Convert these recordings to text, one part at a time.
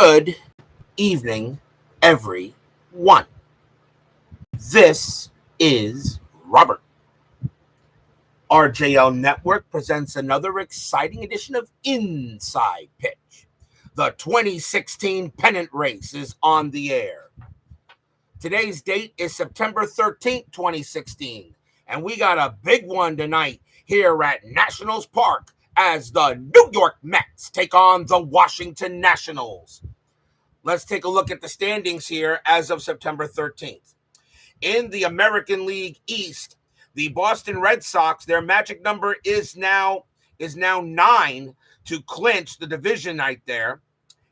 Good evening, everyone. This is Robert. RJL Network presents another exciting edition of Inside Pitch. The 2016 Pennant race is on the air. Today's date is September 13th, 2016, and we got a big one tonight here at Nationals Park as the New York Mets take on the Washington Nationals. Let's take a look at the standings here as of September 13th. In the American League East, the Boston Red Sox, their magic number is now 9 to clinch the division right there,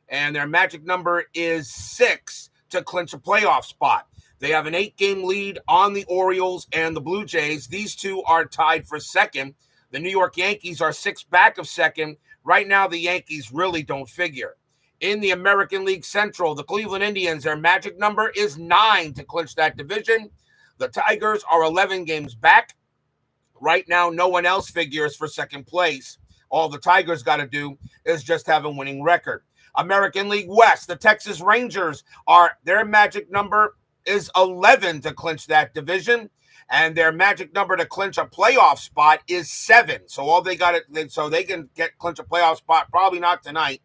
and their magic number is 6 to clinch a playoff spot. They have an 8-game lead on the Orioles and the Blue Jays. These two are tied for second. The New York Yankees are 6 back of second. Right now, the Yankees really don't figure. In the American League Central, the Cleveland Indians, their magic number is 9 to clinch that division. The Tigers are 11 games back. Right now, no one else figures for second place. All the Tigers got to do is just have a winning record. American League West, the Texas Rangers, their magic number is 11 to clinch that division. And their magic number to clinch a playoff spot is 7. So all they got it, so they can clinch a playoff spot, probably not tonight.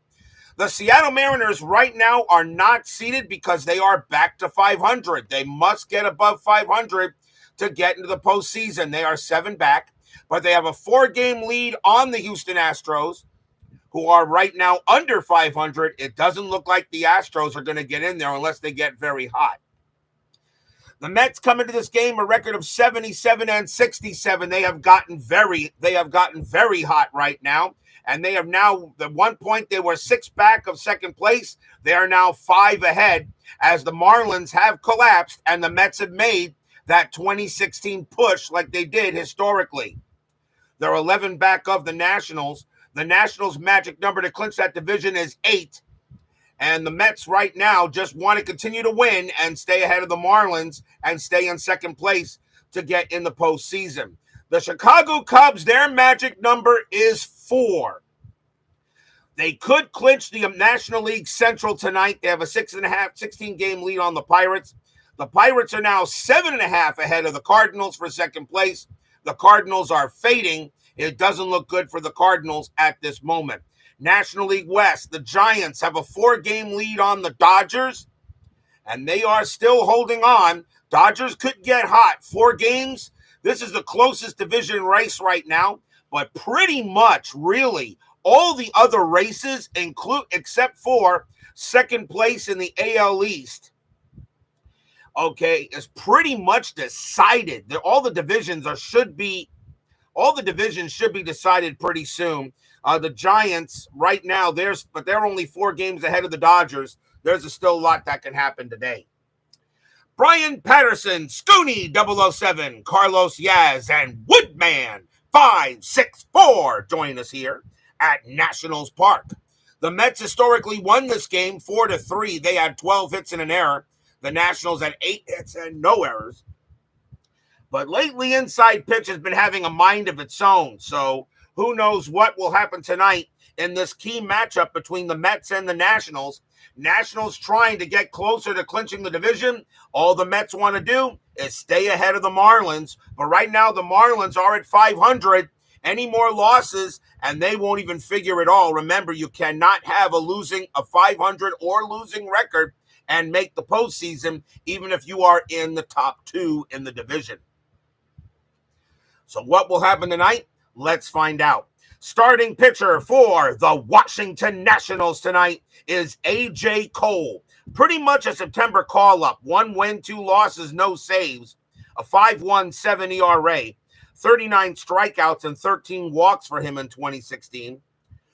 The Seattle Mariners right now are not seeded because they are back to 500. They must get above 500 to get into the postseason. They are 7 back, but they have a 4-game lead on the Houston Astros, who are right now under 500. It doesn't look like the Astros are going to get in there unless they get very hot. The Mets come into this game a record of 77 and 67. They have gotten very hot right now. And they have now, at one point, they were 6 back of second place. They are now 5 ahead as the Marlins have collapsed and the Mets have made that 2016 push like they did historically. They're 11 back of the Nationals. The Nationals' magic number to clinch that division is 8. And the Mets right now just want to continue to win and stay ahead of the Marlins and stay in second place to get in the postseason. The Chicago Cubs, their magic number is 4. They could clinch the National League Central tonight. They have a 16-game lead on the Pirates. The Pirates are now 7.5 ahead of the Cardinals for second place. The Cardinals are fading. It doesn't look good for the Cardinals at this moment. National League West, the Giants have a 4-game lead on the Dodgers, and they are still holding on. Dodgers could get hot. 4 games. This is the closest division race right now, but pretty much, really, all the other races, except for second place in the AL East, okay, is pretty much decided. All the divisions should be decided pretty soon. The Giants right now, they're only 4 games ahead of the Dodgers. There's still a lot that can happen today. Brian Patterson, Scooney 007, Carlos Yaz, and Woodman 564 join us here at Nationals Park. The Mets historically won this game 4-3. They had 12 hits and an error. The Nationals had 8 hits and no errors. But lately, Inside Pitch has been having a mind of its own. So who knows what will happen tonight in this key matchup between the Mets and the Nationals. Nationals trying to get closer to clinching the division. All the Mets want to do is stay ahead of the Marlins. But right now, the Marlins are at 500. Any more losses, and they won't even figure it all. Remember, you cannot have a 500 or losing record and make the postseason, even if you are in the top 2 in the division. So what will happen tonight? Let's find out. Starting pitcher for the Washington Nationals tonight is A.J. Cole. Pretty much a September call-up. 1 win, 2 losses, no saves. A 5.17 ERA. 39 strikeouts and 13 walks for him in 2016.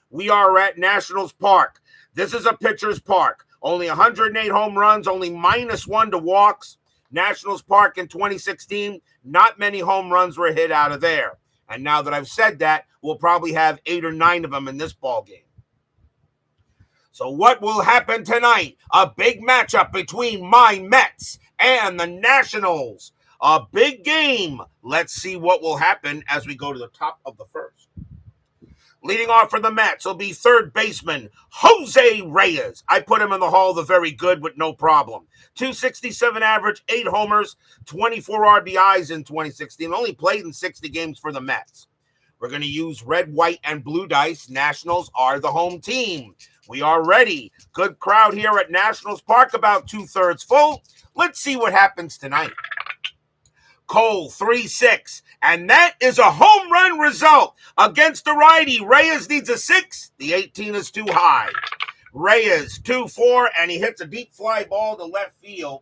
We are at Nationals Park. This is a pitcher's park. Only 108 home runs, only -1 to walks. Nationals Park in 2016, not many home runs were hit out of there. And now that I've said that, we'll probably have 8 or 9 of them in this ball game. So what will happen tonight? A big matchup between my Mets and the Nationals. A big game. Let's see what will happen as we go to the top of the first. Leading off for the Mets will be third baseman Jose Reyes. I put him in the Hall of the Very Good with no problem. 267 average, 8 homers, 24 RBIs in 2016. Only played in 60 games for the Mets. We're going to use red, white, and blue dice. Nationals are the home team. We are ready. Good crowd here at Nationals Park, about 2/3 full. Let's see what happens tonight. Cole, 3-6, and that is a home run result against the righty. Reyes needs a 6. The 18 is too high. Reyes, 2-4, and he hits a deep fly ball to left field.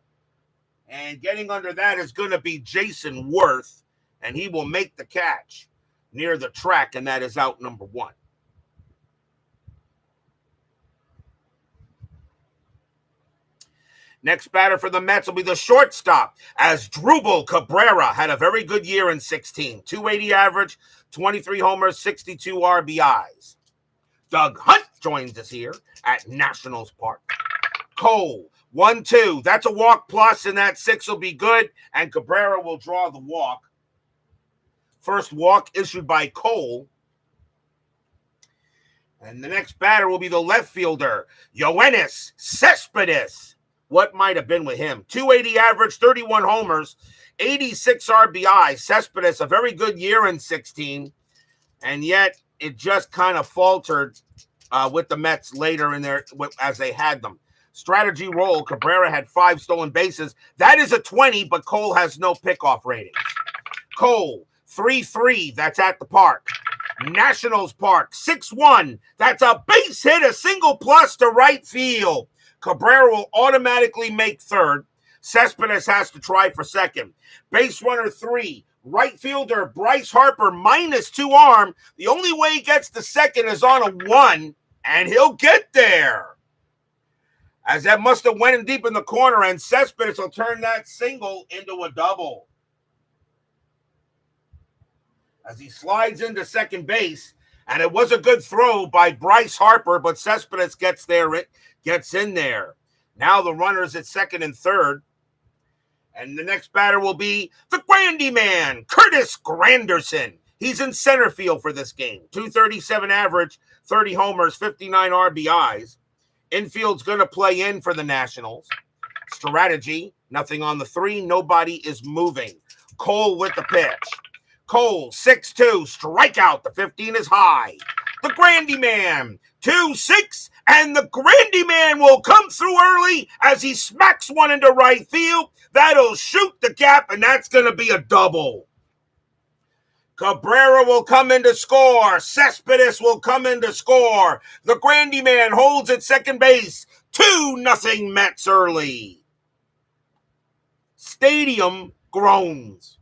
And getting under that is going to be Jason Worth, and he will make the catch near the track, and that is out number 1. Next batter for the Mets will be the shortstop, as Drupal Cabrera had a very good year in 16. 280 average, 23 homers, 62 RBIs. Doug Hunt joins us here at Nationals Park. Cole, 1-2. That's a walk plus, and that 6 will be good, and Cabrera will draw the walk. First walk issued by Cole. And the next batter will be the left fielder, Yoenis Cespedes. What might have been with him? 280 average, 31 homers, 86 RBI. Cespedes, a very good year in 16, and yet it just kind of faltered with the Mets later in there as they had them. Strategy roll, Cabrera had 5 stolen bases. That is a 20, but Cole has no pickoff ratings. Cole, 3-3, that's at the park. Nationals Park, 6-1, that's a base hit, a single plus to right field. Cabrera will automatically make third. Cespedes has to try for second. Base runner 3. Right fielder Bryce Harper -2 arm. The only way he gets to second is on a 1, and he'll get there. As that must have went in deep in the corner, and Cespedes will turn that single into a double. As he slides into second base, and it was a good throw by Bryce Harper, but Cespedes gets in there. Now the runners at second and third. And the next batter will be the Grandy man, Curtis Granderson. He's in center field for this game. 237 average, 30 homers, 59 RBIs. Infield's going to play in for the Nationals. Strategy, nothing on the 3. Nobody is moving. Cole with the pitch. Cole, 6-2, strikeout. The 15 is high. The Grandy man, 2-6, and the Grandy man will come through early as he smacks one into right field. That'll shoot the gap, and that's going to be a double. Cabrera will come in to score. Cespedes will come in to score. The Grandy man holds at second base. 2-0 Mets early. Stadium groans.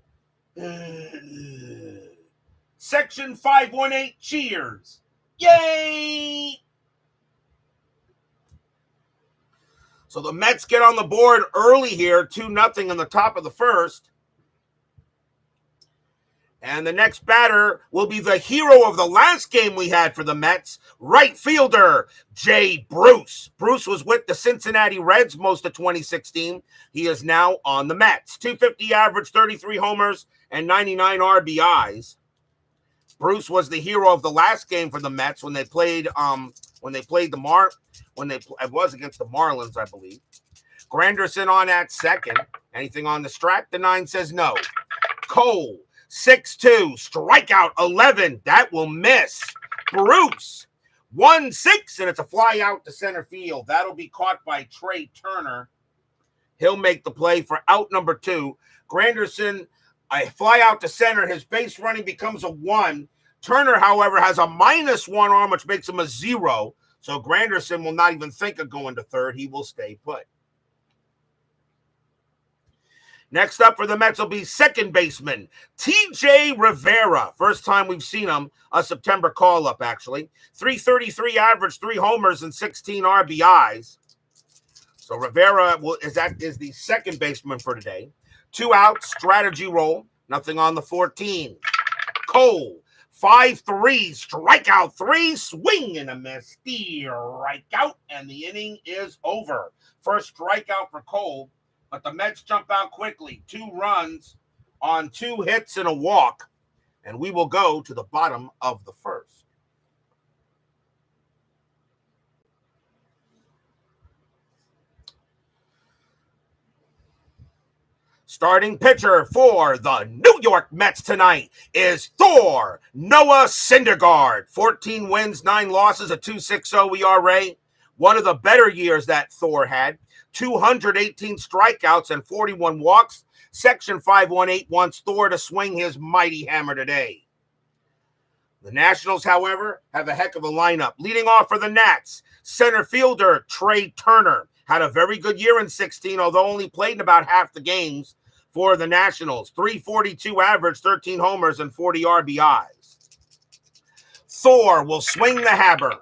Section 518 cheers. Yay! So the Mets get on the board early here, 2-0 in the top of the first. And the next batter will be the hero of the last game we had for the Mets, right fielder Jay Bruce. Bruce was with the Cincinnati Reds most of 2016. He is now on the Mets. 250 average, 33 homers, and 99 RBIs. Bruce was the hero of the last game for the Mets when they played it was against the Marlins, I believe. Granderson on at second. Anything on the strat? The 9 says no. Cole, 6-2, strikeout 11. That will miss. Bruce, 1-6, and it's a fly out to center field. That'll be caught by Trey Turner. He'll make the play for out number 2. Granderson, a fly out to center. His base running becomes a 1. Turner, however, has a -1 arm, which makes him a 0. So Granderson will not even think of going to third. He will stay put. Next up for the Mets will be second baseman T.J. Rivera. First time we've seen him, a September call-up, actually. 333 average, 3 homers, and 16 RBIs. So Rivera is the second baseman for today. 2 outs, strategy roll, nothing on the 14. Cole, 5-3, strikeout 3, swing and a miss, strikeout, and the inning is over. First strikeout for Cole, but the Mets jump out quickly. 2 runs on 2 hits and a walk, and we will go to the bottom of the first. Starting pitcher for the New York Mets tonight is Thor Noah Syndergaard. 14 wins, 9 losses, a 2.60 ERA. One of the better years that Thor had. 218 strikeouts and 41 walks. Section 518 wants Thor to swing his mighty hammer today. The Nationals, however, have a heck of a lineup. Leading off for the Nats, center fielder Trey Turner had a very good year in 16, although only played in about half the games for the Nationals. 342 average, 13 homers, and 40 RBIs. Thor will swing the hammer.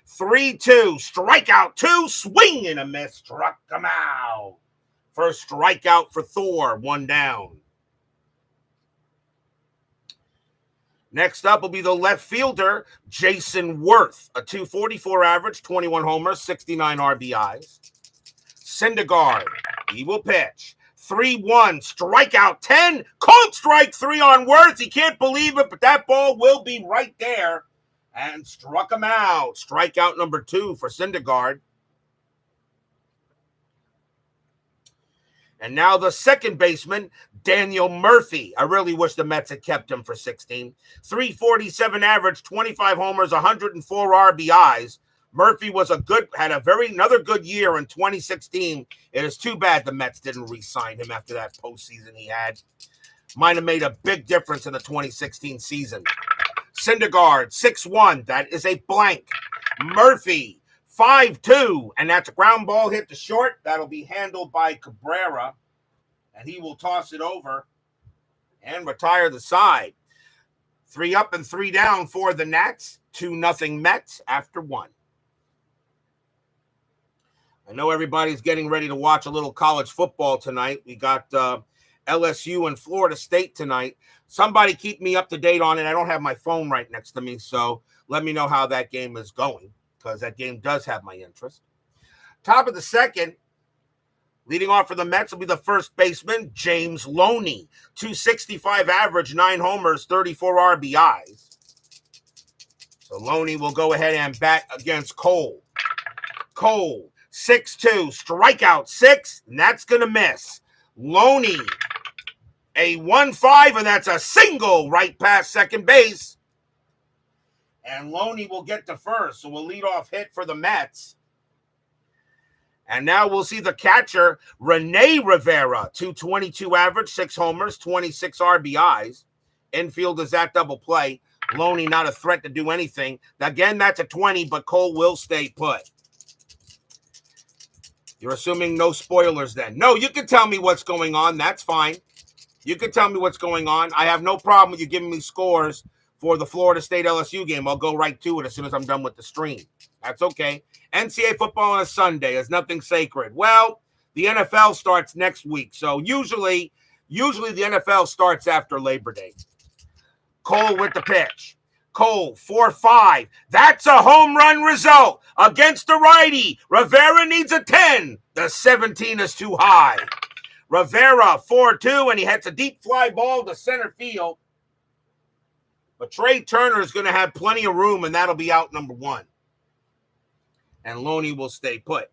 3-2, strikeout 2, swing and a miss, struck him out. First strikeout for Thor, 1 down. Next up will be the left fielder, Jason Worth. A 244 average, 21 homers, 69 RBIs. Syndergaard, he will pitch. 3-1, strikeout 10, called strike 3 on Worth. He can't believe it, but that ball will be right there. And struck him out. Strikeout number 2 for Syndergaard. And now the second baseman, Daniel Murphy. I really wish the Mets had kept him for 16. 347 average, 25 homers, 104 RBIs. Murphy had another good year in 2016. It is too bad the Mets didn't re-sign him after that postseason he had. Might have made a big difference in the 2016 season. Syndergaard, 6-1. That is a blank. Murphy, 5-2, and that's a ground ball hit to short. That'll be handled by Cabrera, and he will toss it over and retire the side. 3 up and 3 down for the Nats. 2-0 Mets after 1. I know everybody's getting ready to watch a little college football tonight. We got LSU and Florida State tonight. Somebody keep me up to date on it. I don't have my phone right next to me, so let me know how that game is going, because that game does have my interest. Top of the second, leading off for the Mets will be the first baseman, James Loney. 265 average, 9 homers, 34 RBIs. So Loney will go ahead and bat against Cole. Cole, 6-2, strikeout 6, and that's going to miss. Loney, a 1-5, and that's a single right past second base. And Loney will get to first, so we'll lead off hit for the Mets. And now we'll see the catcher, Rene Rivera, 222 average, 6 homers, 26 RBIs. Infield is that double play. Loney not a threat to do anything. Again, that's a 20, but Cole will stay put. You're assuming no spoilers then. No, you can tell me what's going on. That's fine. You can tell me what's going on. I have no problem with you giving me scores for the Florida State LSU game. I'll go right to it as soon as I'm done with the stream. That's okay. NCAA football on a Sunday is nothing sacred. Well, the NFL starts next week. So usually the NFL starts after Labor Day. Cole with the pitch. Cole, 4-5. That's a home run result against the righty. Rivera needs a 10. The 17 is too high. Rivera, 4-2, and he hits a deep fly ball to center field. But Trey Turner is going to have plenty of room, and that'll be out number 1. And Loney will stay put.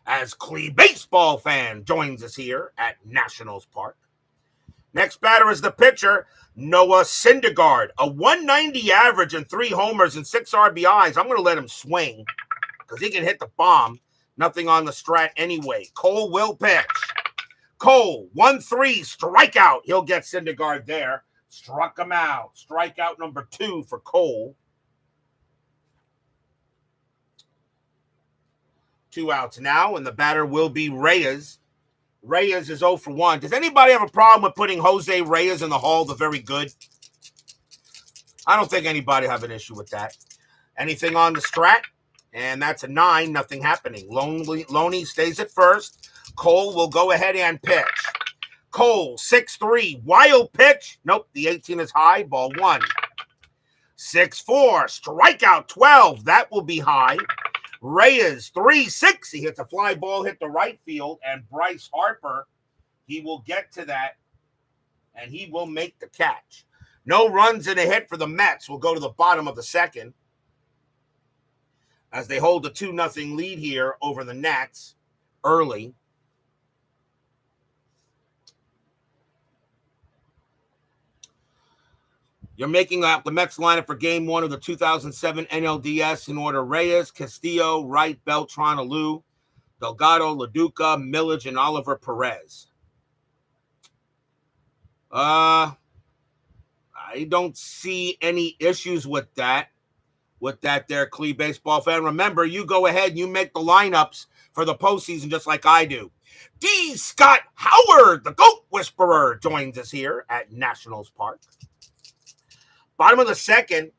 As Clee baseball fan joins us here at Nationals Park. Next batter is the pitcher, Noah Syndergaard. A 190 average and 3 homers and 6 RBIs. I'm going to let him swing because he can hit the bomb. Nothing on the strat anyway. Cole will pitch. Cole, 1-3, strikeout. He'll get Syndergaard there. Struck him out. Strikeout number 2 for Cole. 2 outs now, and the batter will be Reyes. Reyes is 0 for 1. Does anybody have a problem with putting Jose Reyes in the Hall of the Very Good? I don't think anybody have an issue with that. Anything on the strat? And that's a 9, nothing happening. Loney stays at first. Cole will go ahead and pitch. Cole, 6-3, wild pitch. Nope, the 18 is high, ball 1. 6-4, strikeout 12. That will be high. Reyes, 3-6. He hits a fly ball, hit the right field, and Bryce Harper, he will get to that, and he will make the catch. No runs and a hit for the Mets. We'll go to the bottom of the second as they hold a 2-0 lead here over the Nats early. You're making up the Mets lineup for Game 1 of the 2007 NLDS in order: Reyes, Castillo, Wright, Beltran, Alou, Delgado, LaDuca, Millage, and Oliver Perez. I don't see any issues with that. There, Clee baseball fan. Remember, you go ahead and you make the lineups for the postseason just like I do. D. Scott Howard, the GOAT Whisperer, joins us here at Nationals Park. Bottom of the second,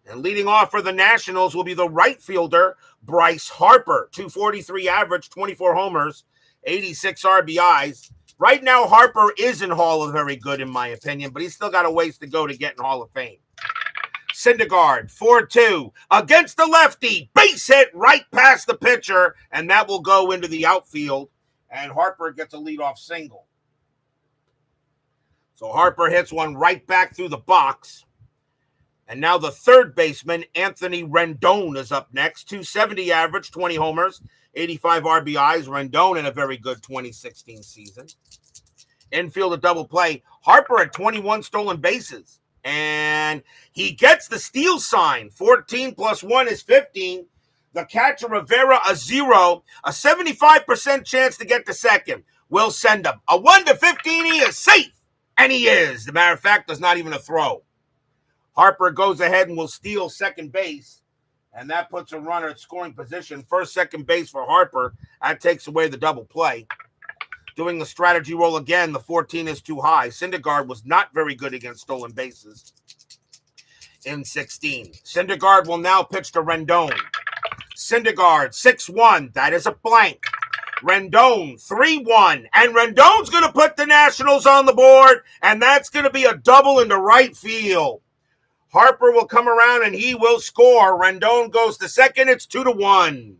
and leading off for the Nationals will be the right fielder, Bryce Harper. 243 average, 24 homers, 86 RBIs. Right now, Harper isn't Hall of Very good, in my opinion, but he's still got a ways to go to get in Hall of Fame. Syndergaard, 4-2, against the lefty, base hit right past the pitcher, and that will go into the outfield, and Harper gets a leadoff single. So Harper hits one right back through the box. And now the third baseman, Anthony Rendon, is up next. 270 average, 20 homers, 85 RBIs. Rendon in a very good 2016 season. Infield a double play. Harper had 21 stolen bases. And he gets the steal sign. 14 plus 1 is 15. The catcher, Rivera, a 0. A 75% chance to get to second. We'll send him. A 1-15, he is safe. And he is. As a matter of fact, there's not even a throw. Harper goes ahead and will steal second base. And that puts a runner at scoring position. First, second base for Harper. That takes away the double play. Doing the strategy roll again, the 14 is too high. Syndergaard was not very good against stolen bases in 16. Syndergaard will now pitch to Rendon. Syndergaard, 6-1. That is a blank. Rendon, 3-1. And Rendon's going to put the Nationals on the board, and that's going to be a double into right field. Harper will come around, and he will score. Rendon goes to second. It's 2-1.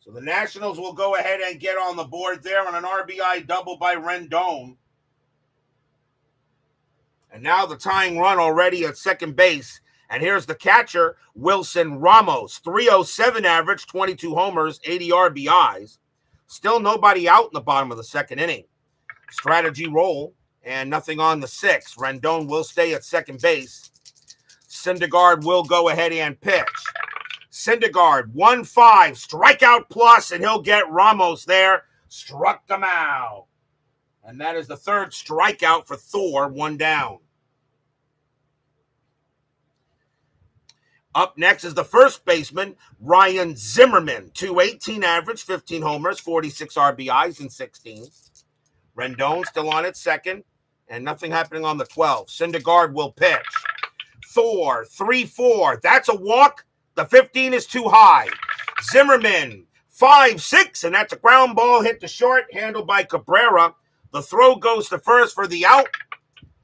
So the Nationals will go ahead and get on the board there on an RBI double by Rendon. And now the tying run already at second base. And here's the catcher, Wilson Ramos. 307 average, 22 homers, 80 RBIs. Still nobody out in the bottom of the second inning. Strategy roll, and nothing on the 6. Rendon will stay at second base. Syndergaard will go ahead and pitch. Syndergaard, 1-5, strikeout plus, and he'll get Ramos there. Struck them out. And that is the third strikeout for Thor, 1 down. Up next is the first baseman, Ryan Zimmerman. 218 average, 15 homers, 46 RBIs in 16. Rendon still on at second, and nothing happening on the 12. Syndergaard will pitch. Thor, 3-4. That's a walk. The 15 is too high. Zimmerman, 5-6, and that's a ground ball hit to short, handled by Cabrera. The throw goes to first for the out,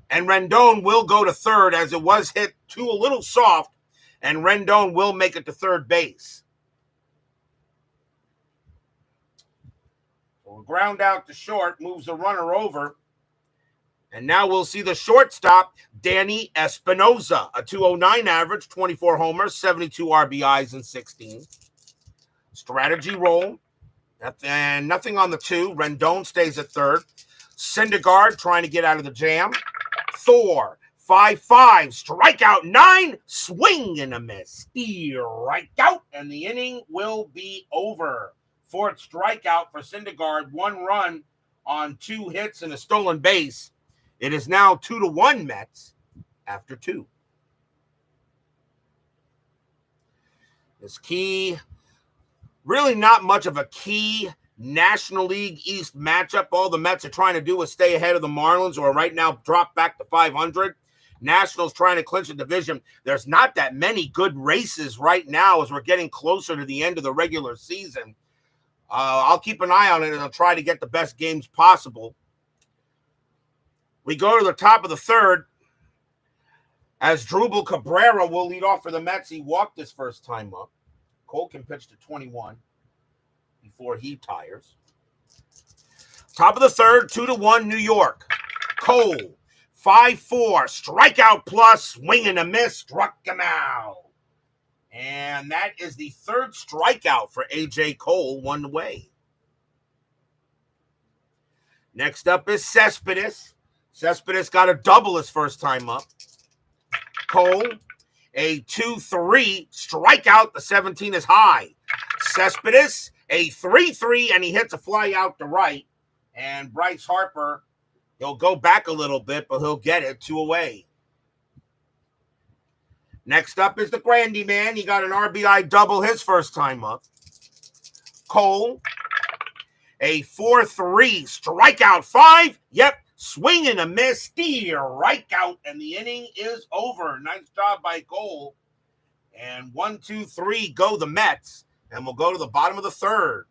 and Rendon will go to third as it was hit a little soft, and Rendon will make it to third base. So a ground out to short moves the runner over. And now we'll see the shortstop, Danny Espinosa, a 209 average, 24 homers, 72 RBIs in 16. Strategy roll, and nothing on the 2. Rendon stays at third. Syndergaard trying to get out of the jam. Thor, 5-5, strikeout 9, swing and a miss. Strikeout, and the inning will be over. Fourth strikeout for Syndergaard, 1 run on 2 hits and a stolen base. It is now 2-1 Mets after 2. This key, really not much of a key National League East matchup. All the Mets are trying to do is stay ahead of the Marlins, or right now drop back to 500. Nationals trying to clinch the division. There's not that many good races right now as we're getting closer to the end of the regular season. I'll keep an eye on it, and I'll try to get the best games possible. We go to the top of the third as Drupal Cabrera will lead off for the Mets. He walked his first time up. Cole can pitch to 21 before he tires. Top of the third, 2-1 New York. Cole, 5-4, strikeout plus, swing and a miss, struck him out. And that is the third strikeout for A.J. Cole, 1 away. Next up is Cespedes. Cespedes got a double his first time up. Cole, a 2-3 strikeout. The 17 is high. Cespedes, a 3-3, and he hits a fly out to right. And Bryce Harper, he'll go back a little bit, but he'll get it 2 away. Next up is the Grandy man. He got an RBI double his first time up. Cole, a 4-3 strikeout 5. Yep, swing and a miss, steer, right out, and the inning is over. Nice job by Cole. And 1, 2, 3 go the Mets, and we'll go to the bottom of the third.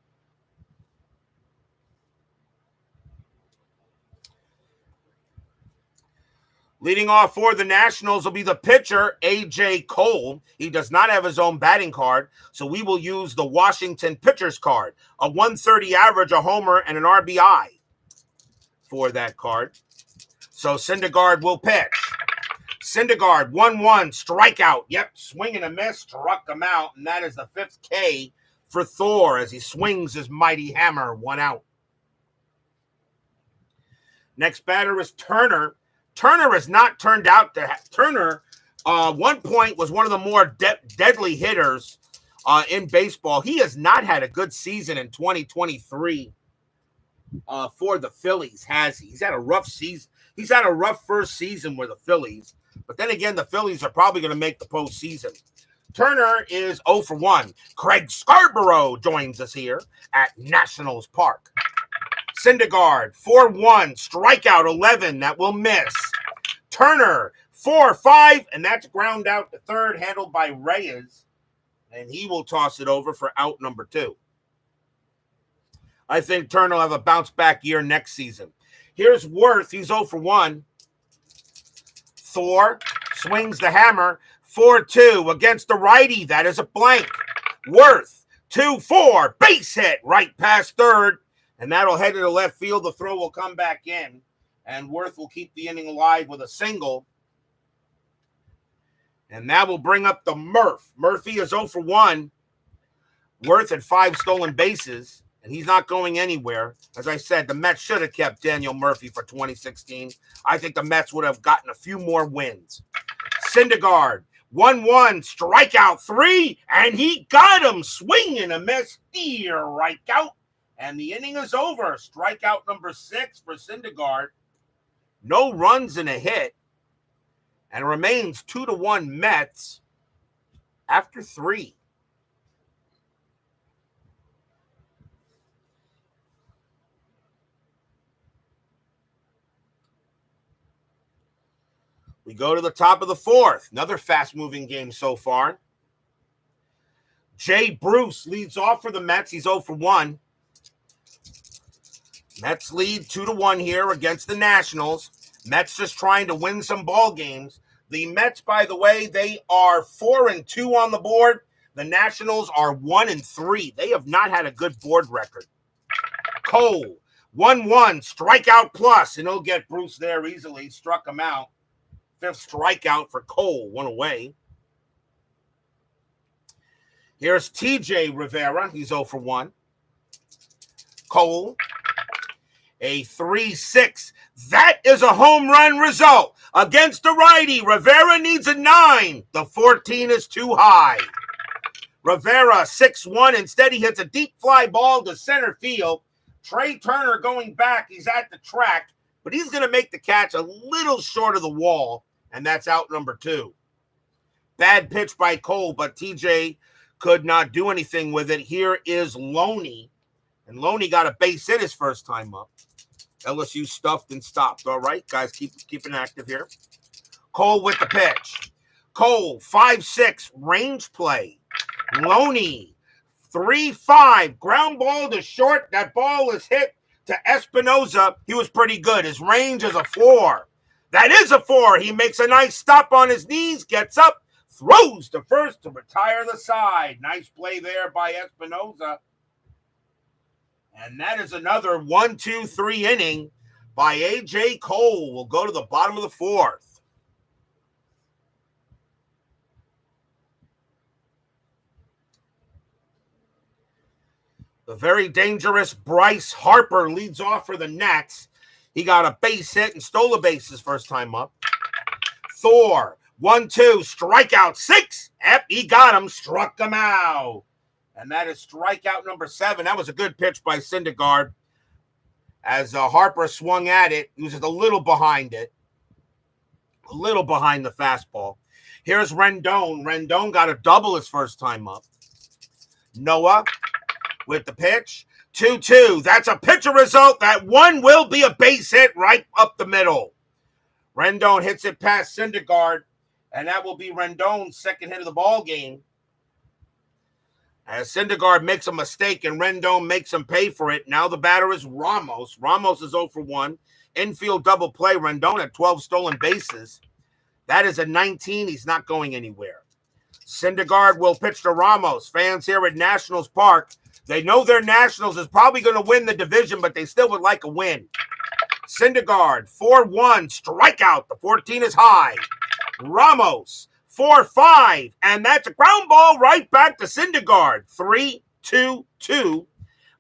Leading off for the Nationals will be the pitcher, A.J. Cole. He does not have his own batting card, so we will use the Washington pitcher's card. A 130 average, a homer, and an RBI for that card. So Syndergaard will pitch. Syndergaard, 1-1, strikeout. Yep, swing and a miss, struck him out, and that is the 5th K for Thor as he swings his mighty hammer, 1 out. Next batter is Turner. Turner has not turned out to Turner, one point, was one of the more deadly hitters in baseball. He has not had a good season in 2023 for the Phillies, has he? He's had a rough season. He's had a rough first season with the Phillies. But then again, the Phillies are probably going to make the postseason. Turner is 0 for 1. Craig Scarborough joins us here at Nationals Park. Syndergaard, 4-1, strikeout 11, that will miss. Turner, 4-5, and that's ground out to third, handled by Reyes, and he will toss it over for out number 2. I think Turner will have a bounce-back year next season. Here's Worth, he's 0 for 1. Thor swings the hammer, 4-2 against the righty, that is a blank. Worth, 2-4, base hit, right past third. And that'll head to the left field. The throw will come back in. And Worth will keep the inning alive with a single. And that will bring up the Murph. Murphy is 0 for 1. Worth had 5 stolen bases. And he's not going anywhere. As I said, the Mets should have kept Daniel Murphy for 2016. I think the Mets would have gotten a few more wins. Syndergaard, 1-1, strikeout 3. And he got him. Swing and a miss. Steer right out. And the inning is over. Strikeout number 6 for Syndergaard. No runs and a hit. And it remains 2-1 Mets after 3. We go to the top of the 4th. Another fast-moving game so far. Jay Bruce leads off for the Mets. He's 0 for 1. Mets lead 2-1 here against the Nationals. Mets just trying to win some ball games. The Mets, by the way, they are 4-2 on the board. The Nationals are 1-3. They have not had a good board record. Cole, 1-1, strikeout plus, and he'll get Bruce there easily. Struck him out. 5th strikeout for Cole, 1 away. Here's TJ Rivera. He's 0 for 1. Cole, a 3-6. That is a home run result. Against the righty, Rivera needs a 9. The 14 is too high. Rivera, 6-1. Instead, he hits a deep fly ball to center field. Trey Turner going back. He's at the track, but he's going to make the catch a little short of the wall, and that's out number 2. Bad pitch by Cole, but TJ could not do anything with it. Here is Loney. And Loney got a base hit his first time up. LSU stuffed and stopped. All right, guys, keep it active here. Cole with the pitch. Cole, 5-6, range play. Loney, 3-5, ground ball to short. That ball is hit to Espinoza. He was pretty good. His range is a 4. That is a 4. He makes a nice stop on his knees, gets up, throws to first to retire the side. Nice play there by Espinoza. And that is another 1-2-3 inning by A.J. Cole. We'll go to the bottom of the 4th. The very dangerous Bryce Harper leads off for the Nats. He got a base hit and stole a base his first time up. Thor, 1-2, strikeout 6. Yep, he got him, struck him out. And that is strikeout number 7. That was a good pitch by Syndergaard. As Harper swung at it, he was just a little behind it. A little behind the fastball. Here's Rendon. Rendon got a double his first time up. Noah with the pitch. 2-2. That's a pitcher result. That one will be a base hit right up the middle. Rendon hits it past Syndergaard, and that will be Rendon's second hit of the ball game. As Syndergaard makes a mistake and Rendon makes him pay for it. Now the batter is Ramos. Ramos is 0 for 1. Infield double play. Rendon had 12 stolen bases. That is a 19. He's not going anywhere. Syndergaard will pitch to Ramos. Fans here at Nationals Park, they know their Nationals is probably going to win the division, but they still would like a win. Syndergaard, 4-1, strikeout. The 14 is high. Ramos, 4-5, and that's a ground ball right back to Syndergaard. 3-2-2.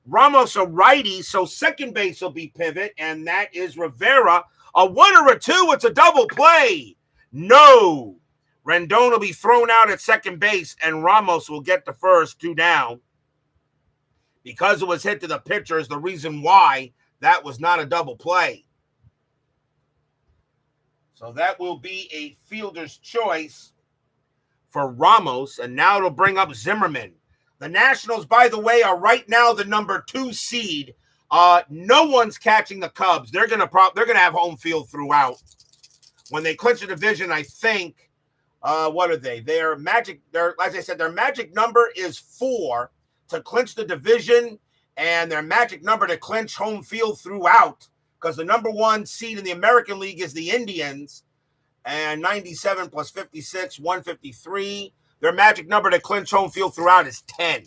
Ramos a righty, so second base will be pivot, and that is Rivera. A 1 or a 2, it's a double play. No. Rendon will be thrown out at second base, and Ramos will get the first, 2 down. Because it was hit to the pitcher is the reason why that was not a double play. So that will be a fielder's choice for Ramos, and now it'll bring up Zimmerman. The Nationals, by the way, are right now the number 2 seed. No one's catching the Cubs. They're gonna have home field throughout. When they clinch the division, I think, what are they? As I said, their magic number is 4 to clinch the division, and their magic number to clinch home field throughout, because the number 1 seed in the American League is the Indians, and 97 plus 56, 153. Their magic number to clinch home field throughout is 10.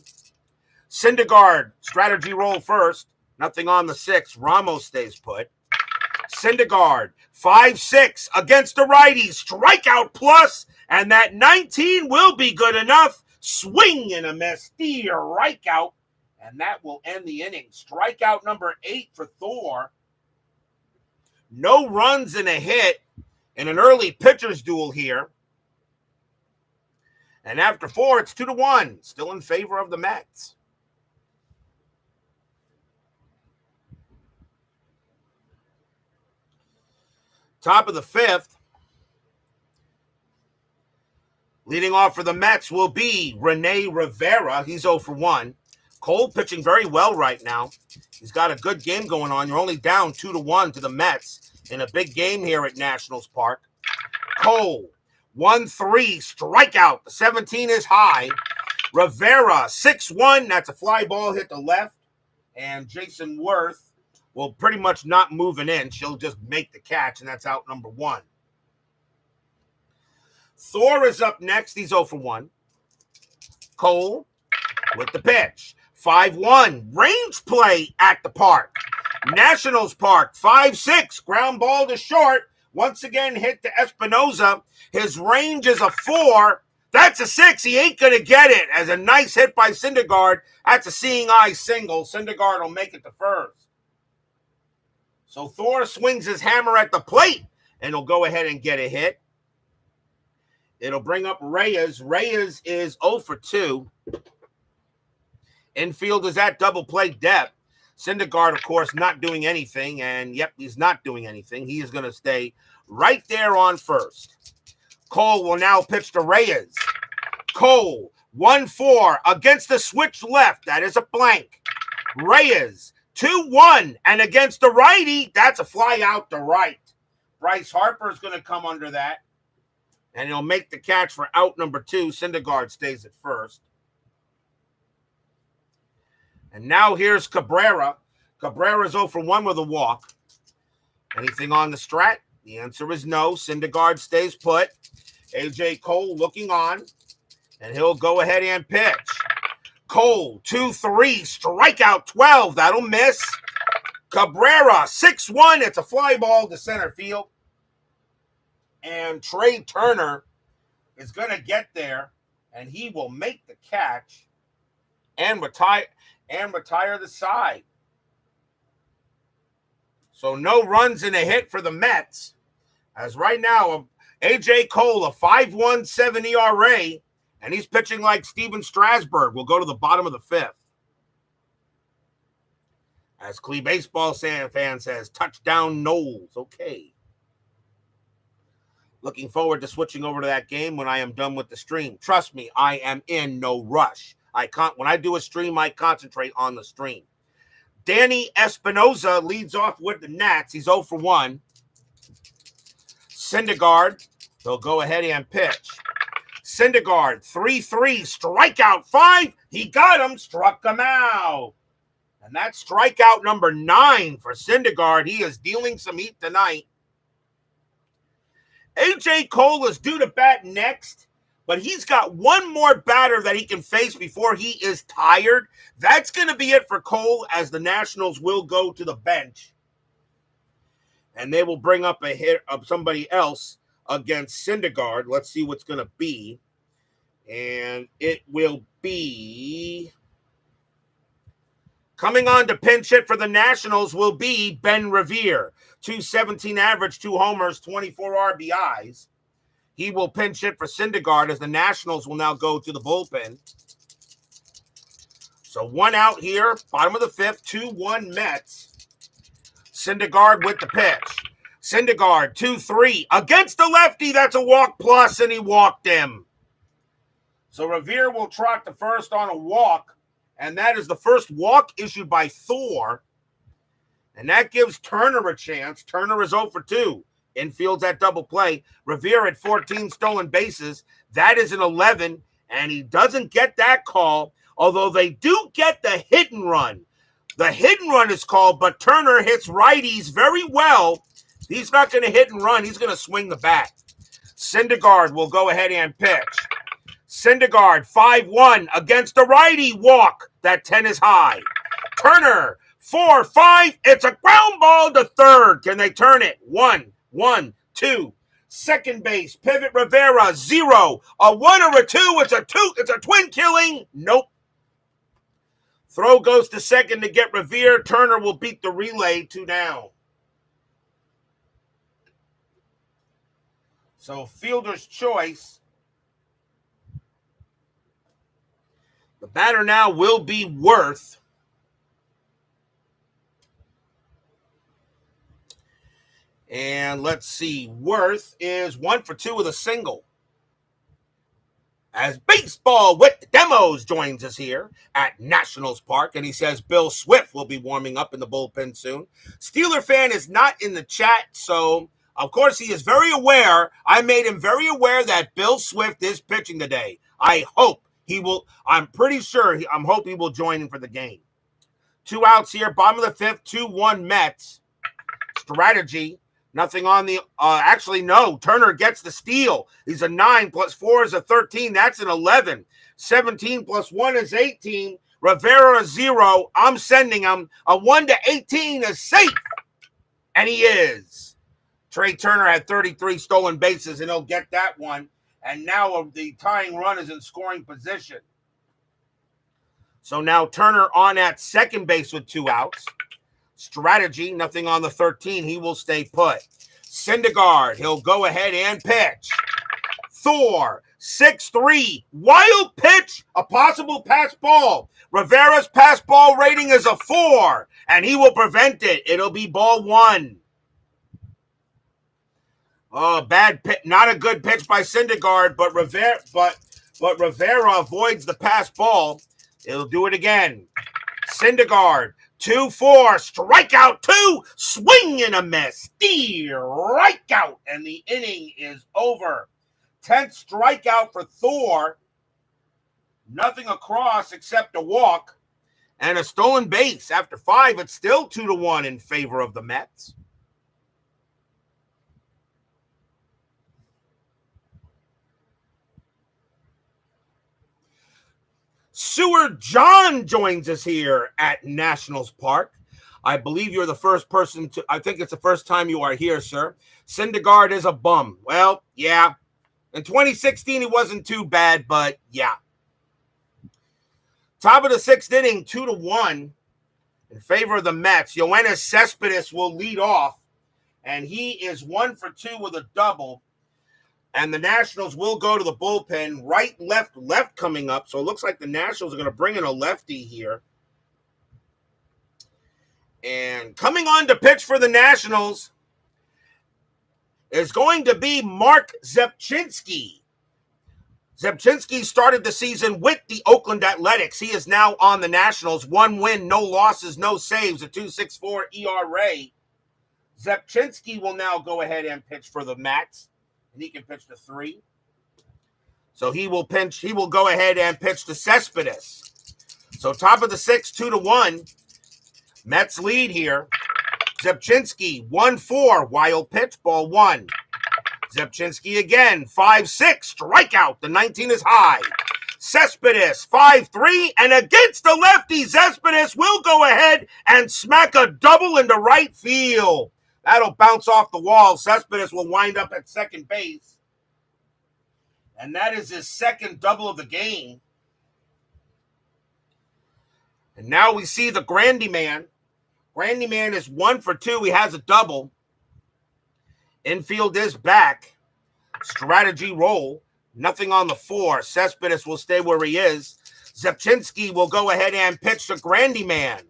Syndergaard, strategy roll first. Nothing on the 6. Ramos stays put. Syndergaard, 5-6 against the righty. Strikeout plus, and that 19 will be good enough. Swing and a miss. Strikeout, and that will end the inning. Strikeout number 8 for Thor. No runs and a hit in an early pitcher's duel here. And after 4, it's 2-1. Still in favor of the Mets. Top of the 5th. Leading off for the Mets will be Rene Rivera. He's 0 for 1. Cole pitching very well right now. He's got a good game going on. You're only down 2-1 to the Mets in a big game here at Nationals Park. Cole, 1-3, strikeout. The 17 is high. Rivera, 6-1. That's a fly ball hit to left. And Jason Worth will pretty much not move an inch. He'll just make the catch, and that's out number 1. Thor is up next. He's 0 for 1. Cole with the pitch. 5-1. Range play at the park. Nationals Park. 5-6. Ground ball to short. Once again hit to Espinoza. His range is a 4. That's a 6. He ain't going to get it. As a nice hit by Syndergaard. That's a seeing eye single. Syndergaard will make it to first. So Thor swings his hammer at the plate, and he'll go ahead and get a hit. It'll bring up Reyes. Reyes is 0 for 2. Infield is at double play depth. Syndergaard, of course, not doing anything. And, yep, he's not doing anything. He is going to stay right there on first. Cole will now pitch to Reyes. Cole, 1-4 against the switch left. That is a blank. Reyes, 2-1. And against the righty, that's a fly out to right. Bryce Harper is going to come under that. And he'll make the catch for out number 2. Syndergaard stays at first. And now here's Cabrera. Cabrera's 0 for 1 with a walk. Anything on the strat? The answer is no. Syndergaard stays put. A.J. Cole looking on. And he'll go ahead and pitch. Cole, 2-3, strikeout 12. That'll miss. Cabrera, 6-1. It's a fly ball to center field. And Trey Turner is going to get there, and he will make the catch and retire the side. So no runs and a hit for the Mets. As right now, A.J. Cole, a 5.17 ERA, and he's pitching like Steven Strasburg. Will go to the bottom of the fifth. As Clee Baseball fan says, touchdown Knowles. Okay. Looking forward to switching over to that game when I am done with the stream. Trust me, I am in no rush. When I do a stream, I concentrate on the stream. Danny Espinosa leads off with the Nats. He's 0 for 1. Syndergaard, he'll go ahead and pitch. Syndergaard, 3-3, strikeout 5. He got him, struck him out. And that's strikeout number 9 for Syndergaard. He is dealing some heat tonight. A.J. Cole is due to bat next, but he's got one more batter that he can face before he is tired. That's going to be it for Cole, as the Nationals will go to the bench. And they will bring up a hit of somebody else against Syndergaard. Let's see what's going to be. And it will be... Coming on to pinch hit for the Nationals will be Ben Revere. 217 average, 2 homers, 24 RBIs. He will pinch hit for Syndergaard, as the Nationals will now go to the bullpen. So 1 out here, bottom of the fifth, 2-1 Mets. Syndergaard with the pitch. Syndergaard, 2-3. Against the lefty, that's a walk plus, and he walked him. So Revere will trot the first on a walk, and that is the first walk issued by Thor. And that gives Turner a chance. Turner is 0 for 2. Infield's at double play. Revere at 14 stolen bases. That is an 11, and he doesn't get that call, although they do get the hit and run. The hit and run is called, but Turner hits righties very well. He's not going to hit and run. He's going to swing the bat. Syndergaard will go ahead and pitch. Syndergaard, 5-1 against a righty walk. That 10 is high. Turner, 4-5. It's a ground ball to third. Can they turn it? 1-1-2. Second base, pivot Rivera, 0. A 1 or a 2. It's a 2. It's a twin killing. Nope. Throw goes to second to get Revere. Turner will beat the relay, 2 down. So fielder's choice. The batter now will be Worth. And let's see. Worth is 1 for 2 with a single. As Baseball with the Demos joins us here at Nationals Park, and he says Bill Swift will be warming up in the bullpen soon. Steeler fan is not in the chat, so of course he is very aware. I made him very aware that Bill Swift is pitching today. I hope he will. I'm pretty sure. I'm hoping he will join in for the game. 2 outs here, bottom of the fifth, 2-1 Mets. Strategy. Nothing on the, actually, no. Turner gets the steal. He's a 9 plus 4 is a 13. That's an 11. 17 plus 1 is 18. Rivera, 0. I'm sending him. A 1 to 18 is safe. And he is. Trey Turner had 33 stolen bases, and he'll get that one. And now the tying run is in scoring position. So now Turner on at second base with 2 outs. Strategy, nothing on the 13. He will stay put. Syndergaard, he'll go ahead and pitch. Thor, 6-3. Wild pitch, a possible pass ball. Rivera's pass ball rating is a 4, and he will prevent it. It'll be ball 1. Oh, bad pitch. Not a good pitch by Syndergaard, but Rivera avoids the pass ball. He'll do it again. Syndergaard, 2-4, strikeout 2, swing and a miss, strikeout, and the inning is over. 10th strikeout for Thor. Nothing across except a walk and a stolen base. After 5, it's still 2-1 in favor of the Mets. Seward John joins us here at Nationals Park. I believe you're the first person to, I think it's the first time you are here, sir. Syndergaard is a bum. Well, yeah. In 2016, he wasn't too bad, but yeah. Top of the 6th inning, 2-1. In favor of the Mets, Yoenis Cespedes will lead off, and he is 1 for 2 with a double. And the Nationals will go to the bullpen. Right, left coming up. So it looks like the Nationals are going to bring in a lefty here. And coming on to pitch for the Nationals is going to be Mark Rzepczynski. Rzepczynski started the season with the Oakland Athletics. He is now on the Nationals. 1 win, no losses, no saves, a 2.64 ERA. Rzepczynski will now go ahead and pitch for the Mets. And he can pitch to 3. So he will go ahead and pitch to Cespedes. So top of the 6, 2-1. Mets lead here. Rzepczynski, 1-4. Wild pitch, ball 1. Rzepczynski again, 5-6. Strikeout. The 19 is high. Cespedes, 5-3. And against the lefty, Cespedes will go ahead and smack a double into right field. That'll bounce off the wall. Cespedes will wind up at second base. And that is his second double of the game. And now we see the Grandy Man. Grandy Man is 1 for 2. He has a double. Infield is back. Strategy roll. Nothing on the 4. Cespedes will stay where he is. Rzepczynski will go ahead and pitch to Grandy Man.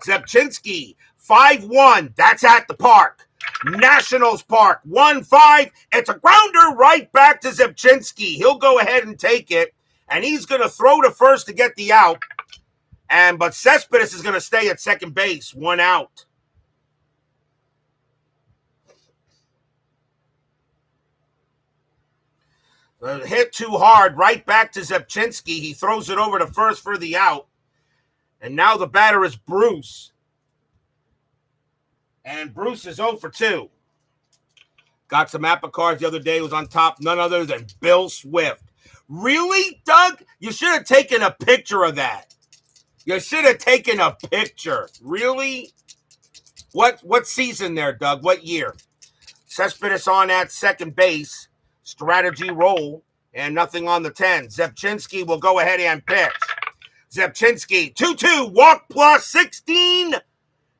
Rzepczynski, 5-1. That's at the park. Nationals Park, 1-5. It's a grounder right back to Rzepczynski. He'll go ahead and take it, and he's going to throw to first to get the out. But Cespedes is going to stay at second base, 1 out. Hit too hard, right back to Rzepczynski. He throws it over to first for the out. And now the batter is Bruce. And Bruce is 0 for 2. Got some APA cards the other day. Was on top, none other than Bill Swift. Really, Doug? You should have taken a picture of that. You should have taken a picture. Really? What season there, Doug? What year? Cespedes on at second base. Strategy roll. And nothing on the 10. Rzepczynski will go ahead and pitch. Rzepczynski, 2-2. Walk plus 16.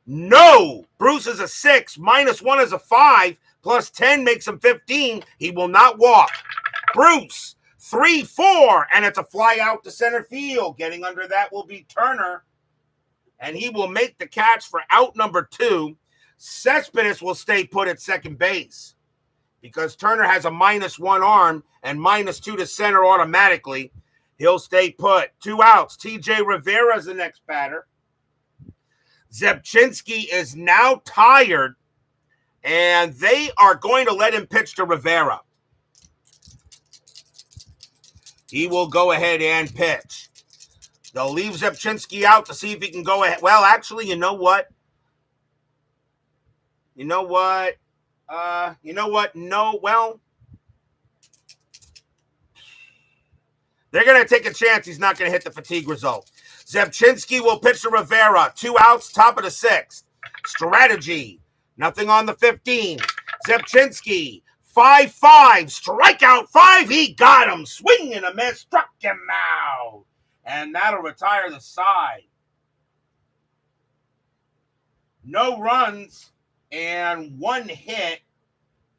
No. Bruce is a 6. -1 is a 5. Plus 10 makes him 15. He will not walk. Bruce, 3-4. And it's a fly out to center field. Getting under that will be Turner. And he will make the catch for out number 2. Cespedes will stay put at second base because Turner has a -1 arm and -2 to center automatically. He'll stay put. 2 outs. TJ Rivera is the next batter. Rzepczynski is now tired, and they are going to let him pitch to Rivera. He will go ahead and pitch. They'll leave Rzepczynski out to see if he can go ahead. Well, actually, you know what? No, well, they're going to take a chance he's not going to hit the fatigue result. Rzepczynski will pitch to Rivera. 2 outs, top of the 6th. Strategy. Nothing on the 15. Rzepczynski, 5-5. Strikeout 5. He got him. Swing and a miss. Struck him out. And that'll retire the side. No runs and 1 hit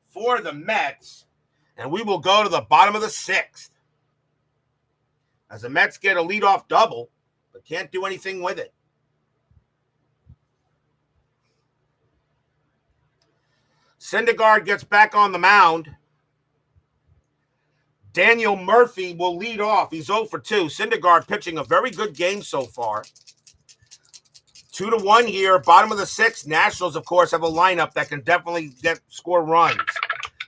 for the Mets. And we will go to the bottom of the 6th. As the Mets get a leadoff double, but can't do anything with it. Syndergaard gets back on the mound. Daniel Murphy will lead off. He's 0 for 2. Syndergaard pitching a very good game so far. 2-1 here, bottom of the 6th. Nationals, of course, have a lineup that can definitely score runs.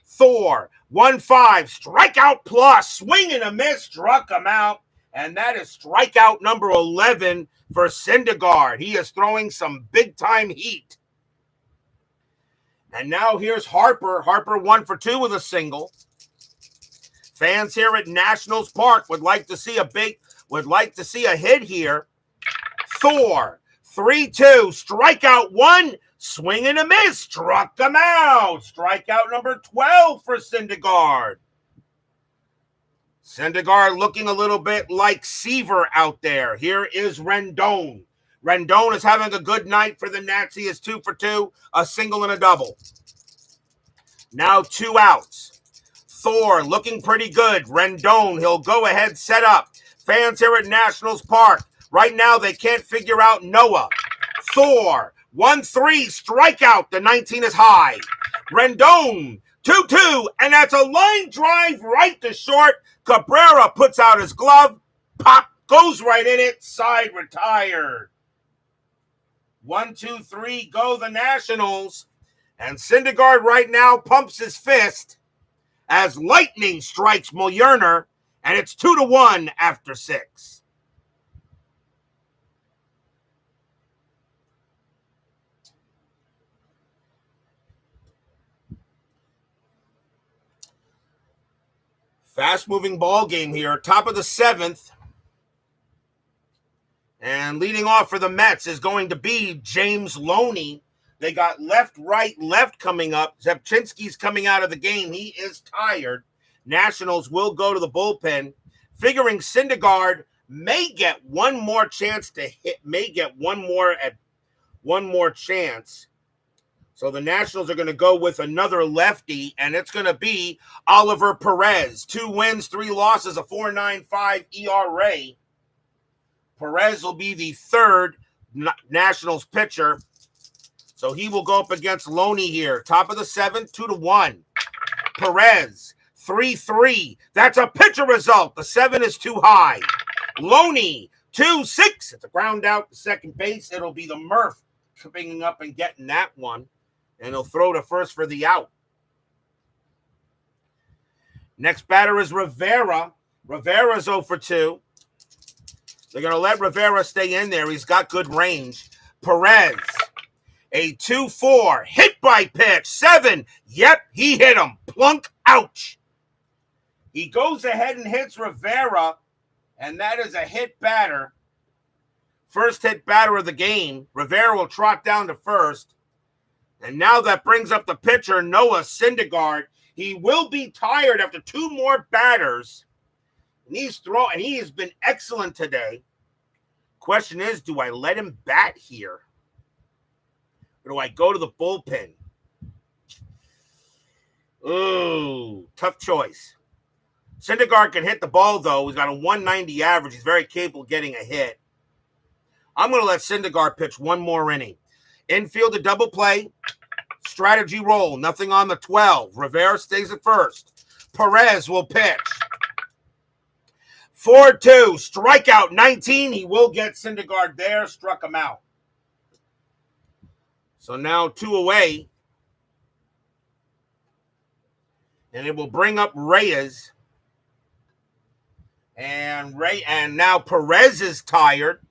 Thor, 1-5, strikeout plus, swing and a miss, struck him out. And that is strikeout number 11 for Syndergaard. He is throwing some big-time heat. And now here's Harper. Harper 1 for 2 with a single. Fans here at Nationals Park would like to see a hit here. Thor, 3-2, strikeout 1, swing and a miss, struck him out. Strikeout number 12 for Syndergaard. Syndergaard looking a little bit like Seaver out there. Here is Rendon. Rendon is having a good night for the Nats. He is 2 for 2, a single and a double. Now 2 outs. Thor looking pretty good. Rendon, he'll go ahead, set up. Fans here at Nationals Park. Right now, they can't figure out Noah. Thor, 1-3, strikeout. The 19 is high. Rendon, 2-2, and that's a line drive right to short. Cabrera puts out his glove. Pop, goes right in it. Side retired. 1-2-3, go the Nationals. And Syndergaard right now pumps his fist as lightning strikes Mulyerner, and it's 2-1 after 6. Fast-moving ball game here. Top of the 7th. And leading off for the Mets is going to be James Loney. They got left, right, left coming up. Zepchinski's coming out of the game. He is tired. Nationals will go to the bullpen, figuring Syndergaard may get one more chance to hit, may get one more chance. So the Nationals are going to go with another lefty, and it's going to be Oliver Perez. 2 wins, 3 losses, a 4.95 ERA. Perez will be the third Nationals pitcher. So he will go up against Loney here. Top of the 7th, 2-1. Perez, 3-3. That's a pitcher result. The 7 is too high. Loney, 2-6. It's a ground out to second base. It'll be the Murph coming up and getting that one. And he'll throw to first for the out. Next batter is Rivera. Rivera's 0 for 2. They're going to let Rivera stay in there. He's got good range. Perez, a 2-4. Hit by pitch. 7. Yep, he hit him. Plunk. Ouch. He goes ahead and hits Rivera, and that is a hit batter. First hit batter of the game. Rivera will trot down to first. And now that brings up the pitcher, Noah Syndergaard. He will be tired after 2 more batters. And he has been excellent today. Question is, do I let him bat here? Or do I go to the bullpen? Ooh, tough choice. Syndergaard can hit the ball, though. He's got a 190 average. He's very capable of getting a hit. I'm going to let Syndergaard pitch one more inning. Infield a double play. Strategy roll. Nothing on the 12. Rivera stays at first. Perez will pitch. 4-2. Strikeout 19. He will get Syndergaard there. Struck him out. So now 2 away. And it will bring up Reyes. And now Perez is tired.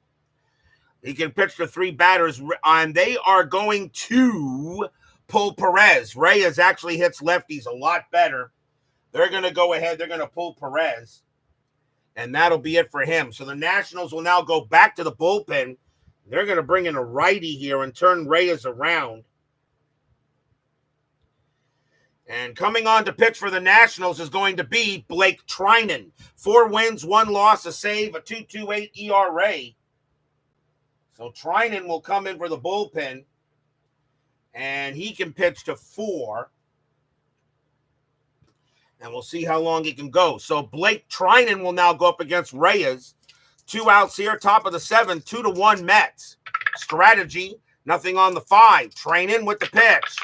He can pitch to 3 batters, and they are going to pull Perez. Reyes actually hits lefties a lot better. They're going to go ahead. They're going to pull Perez, and that'll be it for him. So the Nationals will now go back to the bullpen. They're going to bring in a righty here and turn Reyes around. And coming on to pitch for the Nationals is going to be Blake Treinen. 4 wins, 1 loss, a save, a 2.28 ERA. So Treinen will come in for the bullpen, and he can pitch to 4. And we'll see how long he can go. So Blake Treinen will now go up against Reyes. 2 outs here, top of the 7th, 2-1 Mets. Strategy, nothing on the 5. Treinen with the pitch.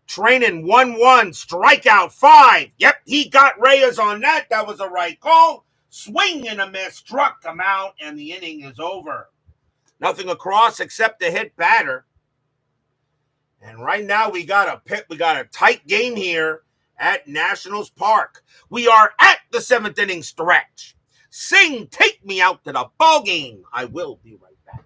Treinen 1-1, strikeout 5. Yep, he got Reyes on that. That was a right call. Swing and a miss, struck him out, and the inning is over. Nothing across except a hit batter. And right now we got a tight game here at Nationals Park. We are at the 7th inning stretch. Sing, take me out to the ball game. I will be right back.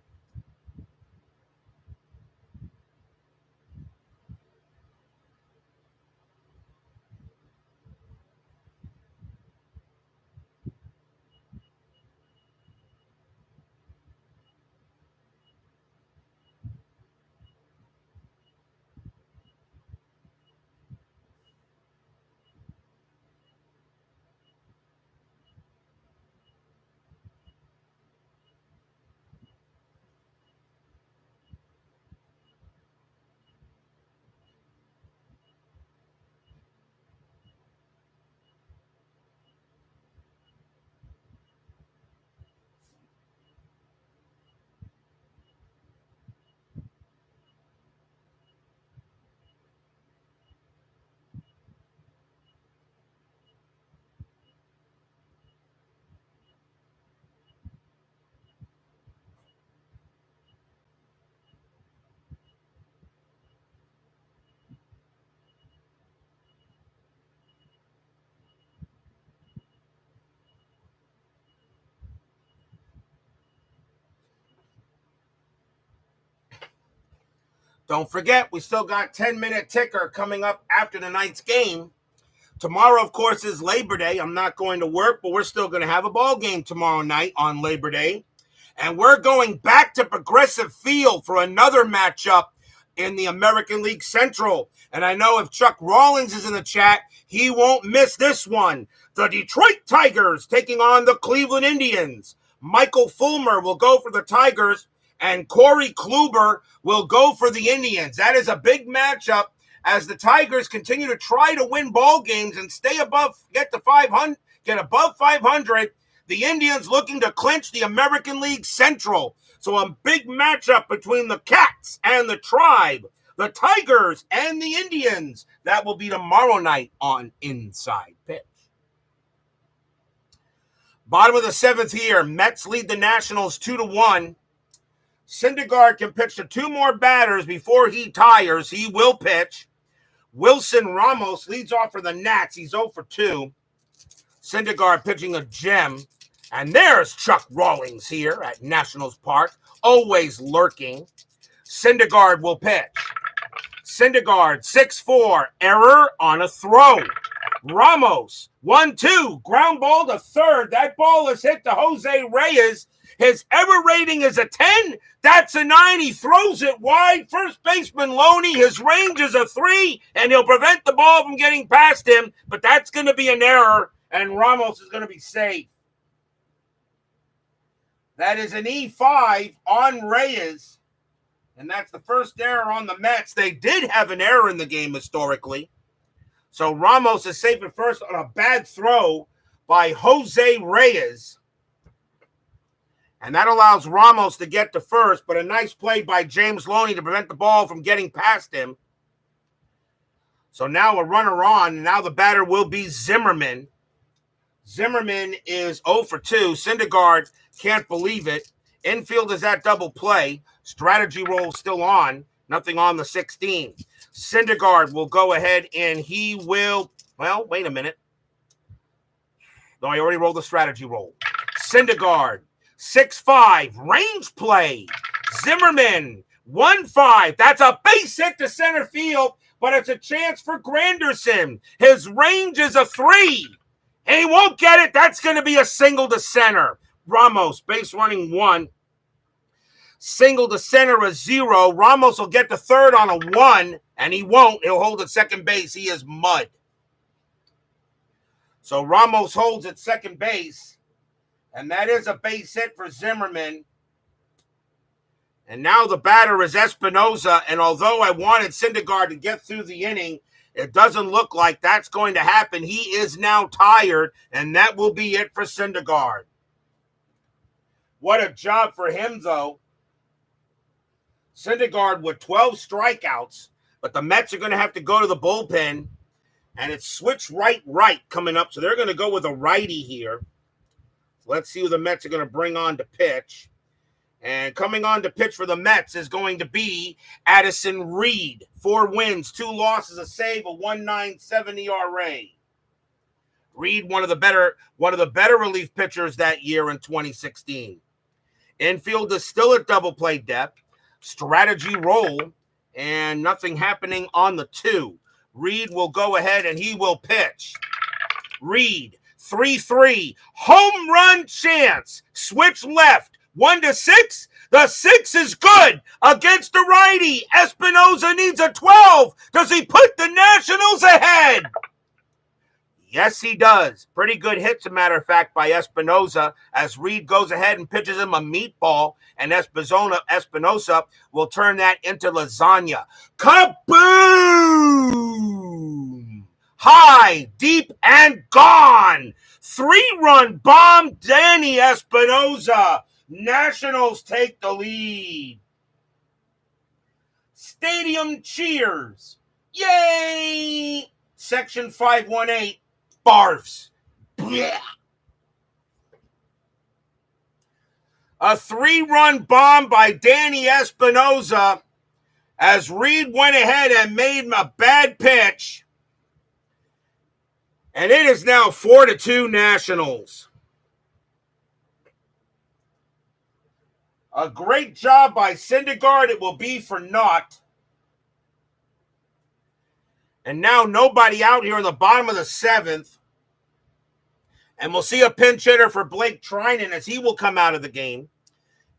Don't forget, we still got 10-minute ticker coming up after tonight's game. Tomorrow, of course, is Labor Day. I'm not going to work, but we're still going to have a ball game tomorrow night on Labor Day. And we're going back to Progressive Field for another matchup in the American League Central. And I know if Chuck Rawlings is in the chat, he won't miss this one. The Detroit Tigers taking on the Cleveland Indians. Michael Fulmer will go for the Tigers, and Corey Kluber will go for the Indians. That is a big matchup as the Tigers continue to try to win ball games and stay above, get above 500. The Indians looking to clinch the American League Central. So a big matchup between the Cats and the Tribe, the Tigers and the Indians. That will be tomorrow night on Inside Pitch. Bottom of the seventh here, Mets lead the Nationals 2-1. Syndergaard can pitch to two more batters before he tires. He will pitch. Wilson Ramos leads off for the Nats. He's 0 for 2. Syndergaard pitching a gem. And there's Chuck Rawlings here at Nationals Park, always lurking. Syndergaard will pitch. Syndergaard, 6-4, error on a throw. Ramos, 1-2, ground ball to third. That ball is hit to Jose Reyes. His error rating is a 10. That's a 9. He throws it wide. First baseman Loney, his range is a 3, and he'll prevent the ball from getting past him. But that's going to be an error, and Ramos is going to be safe. That is an E5 on Reyes, and that's the first error on the Mets. They did have an error in the game historically. So Ramos is safe at first on a bad throw by Jose Reyes. And that allows Ramos to get to first, but a nice play by James Loney to prevent the ball from getting past him. So now a runner on, and now the batter will be Zimmerman. Zimmerman is 0 for 2. Syndergaard can't believe it. Infield is at double play. Strategy roll still on. Nothing on the 16. Syndergaard will go ahead and he will, well, wait a minute. No, I already rolled the strategy roll. Syndergaard, 6-5, range play. Zimmerman, 1-5. That's a base hit to center field, but it's a chance for Granderson. His range is a 3. And he won't get it. That's going to be a single to center. Ramos, base running 1. Single to center, a 0. Ramos will get to third on a 1, and he won't. He'll hold at second base. He is mud. So Ramos holds at second base, and that is a base hit for Zimmerman. And now the batter is Espinosa, and although I wanted Syndergaard to get through the inning, it doesn't look like that's going to happen. He is now tired, and that will be it for Syndergaard. What a job for him, though. Syndergaard with 12 strikeouts, but the Mets are going to have to go to the bullpen, and it's switch right coming up, so they're going to go with a righty here. Let's see who the Mets are going to bring on to pitch. And coming on to pitch for the Mets is going to be Addison Reed. 4 wins, 2 losses, a save, a 1.97 ERA. Reed, one of the better relief pitchers that year in 2016. Infield is still at double play depth. Strategy roll, and nothing happening on the 2. Reed will go ahead and he will pitch. Reed, 3-3, home run chance. Switch left, 1-6. The 6 is good against the righty. Espinosa needs a 12. Does he put the Nationals ahead? Yes, he does. Pretty good hit, as a matter of fact, by Espinosa as Reed goes ahead and pitches him a meatball, and Espinosa will turn that into lasagna. Kaboom! High, deep, and gone. 3-run bomb, Danny Espinosa. Nationals take the lead. Stadium cheers. Yay! Section 518. Barfs. Blech. A 3-run bomb by Danny Espinosa as Reed went ahead and made him a bad pitch. And it is now 4-2 Nationals. A great job by Syndergaard. It will be for naught. And now nobody out here in the bottom of the 7th. And we'll see a pinch hitter for Blake Trinan as he will come out of the game.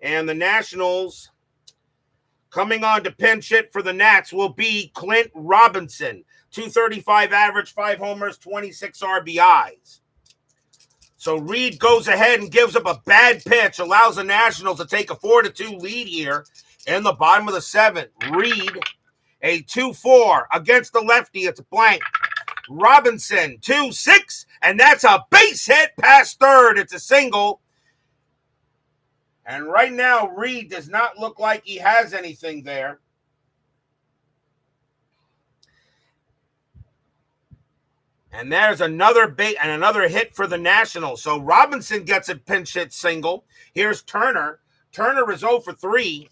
And the Nationals coming on to pinch hit for the Nats will be Clint Robinson. 235 average, 5 homers, 26 RBIs. So Reed goes ahead and gives up a bad pitch, allows the Nationals to take a 4-2 lead here in the bottom of the 7th. Reed, a 2-4 against the lefty. It's a blank. Robinson, 2-6, and that's a base hit past third. It's a single. And right now, Reed does not look like he has anything there. And there's another another hit for the Nationals. So Robinson gets a pinch hit single. Here's Turner. Turner is 0 for 3.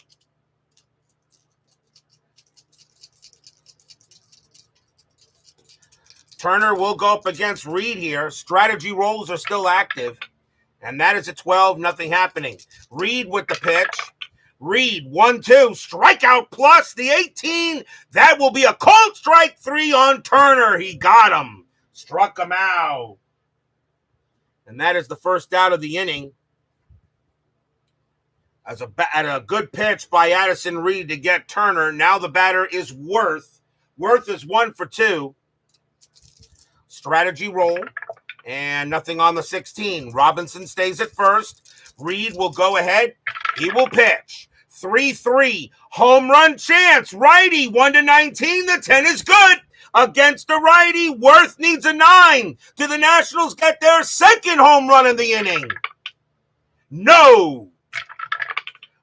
Turner will go up against Reed here. Strategy rolls are still active. And that is a 12, nothing happening. Reed with the pitch. Reed, 1-2, strikeout plus the 18. That will be a called strike 3 on Turner. He got him. Struck him out. And that is the first out of the inning. At a good pitch by Addison Reed to get Turner. Now the batter is Worth. Worth is 1 for 2. Strategy roll. And nothing on the 16. Robinson stays at first. Reed will go ahead. He will pitch. 3-3. Home run chance. Righty. 1-19. The 10 is good. Against the righty. Worth needs a 9. Do the Nationals get their second home run in the inning? No.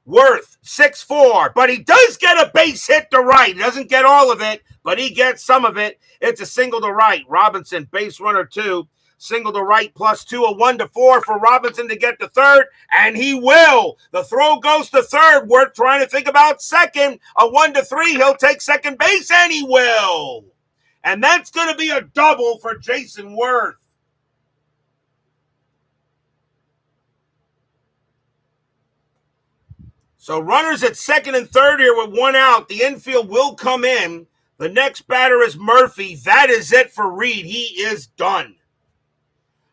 Worth, 6-4. But he does get a base hit to right. He doesn't get all of it, but he gets some of it. It's a single to right. Robinson, base runner 2. Single to right plus 2, a 1-4 for Robinson to get to third, and he will. The throw goes to third. We're trying to think about second. A 1-3, he'll take second base, and he will. And that's going to be a double for Jason Worth. So runners at second and third here with 1 out. The infield will come in. The next batter is Murphy. That is it for Reed. He is done.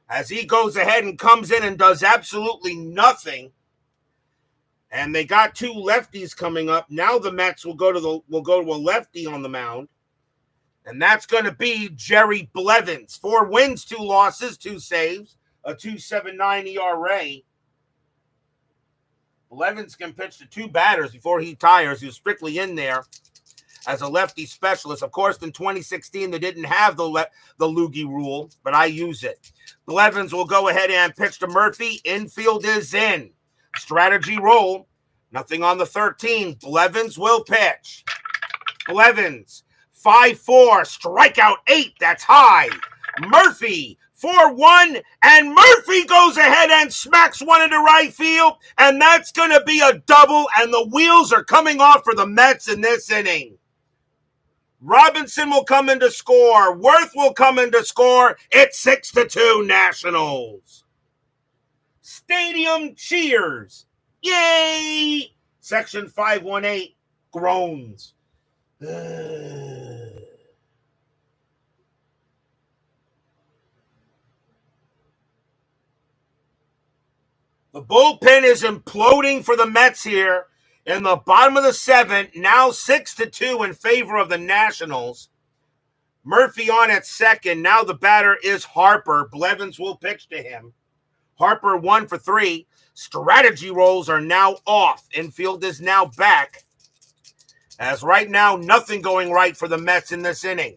As he goes ahead and comes in and does absolutely nothing. And they got 2 lefties coming up. Now the Mets will go to a lefty on the mound. And that's going to be Jerry Blevins. 4 wins, 2 losses, 2 saves, a 2.79 ERA. Blevins can pitch to 2 batters before he tires. He was strictly in there as a lefty specialist. Of course, in 2016, they didn't have the loogie rule, but I use it. Blevins will go ahead and pitch to Murphy. Infield is in. Strategy roll. Nothing on the 13. Blevins will pitch. Blevins, 5-4, strikeout 8. That's high. Murphy, 4-1, and Murphy goes ahead and smacks one into right field, and that's going to be a double, and the wheels are coming off for the Mets in this inning. Robinson will come in to score. Worth will come in to score. It's 6-2 Nationals. Stadium cheers. Yay! Section 518 groans. The bullpen is imploding for the Mets here. In the bottom of the 7th, now 6-2 in favor of the Nationals. Murphy on at second. Now the batter is Harper. Blevins will pitch to him. Harper 1 for 3. Strategy rolls are now off. Infield is now back. As right now, nothing going right for the Mets in this inning.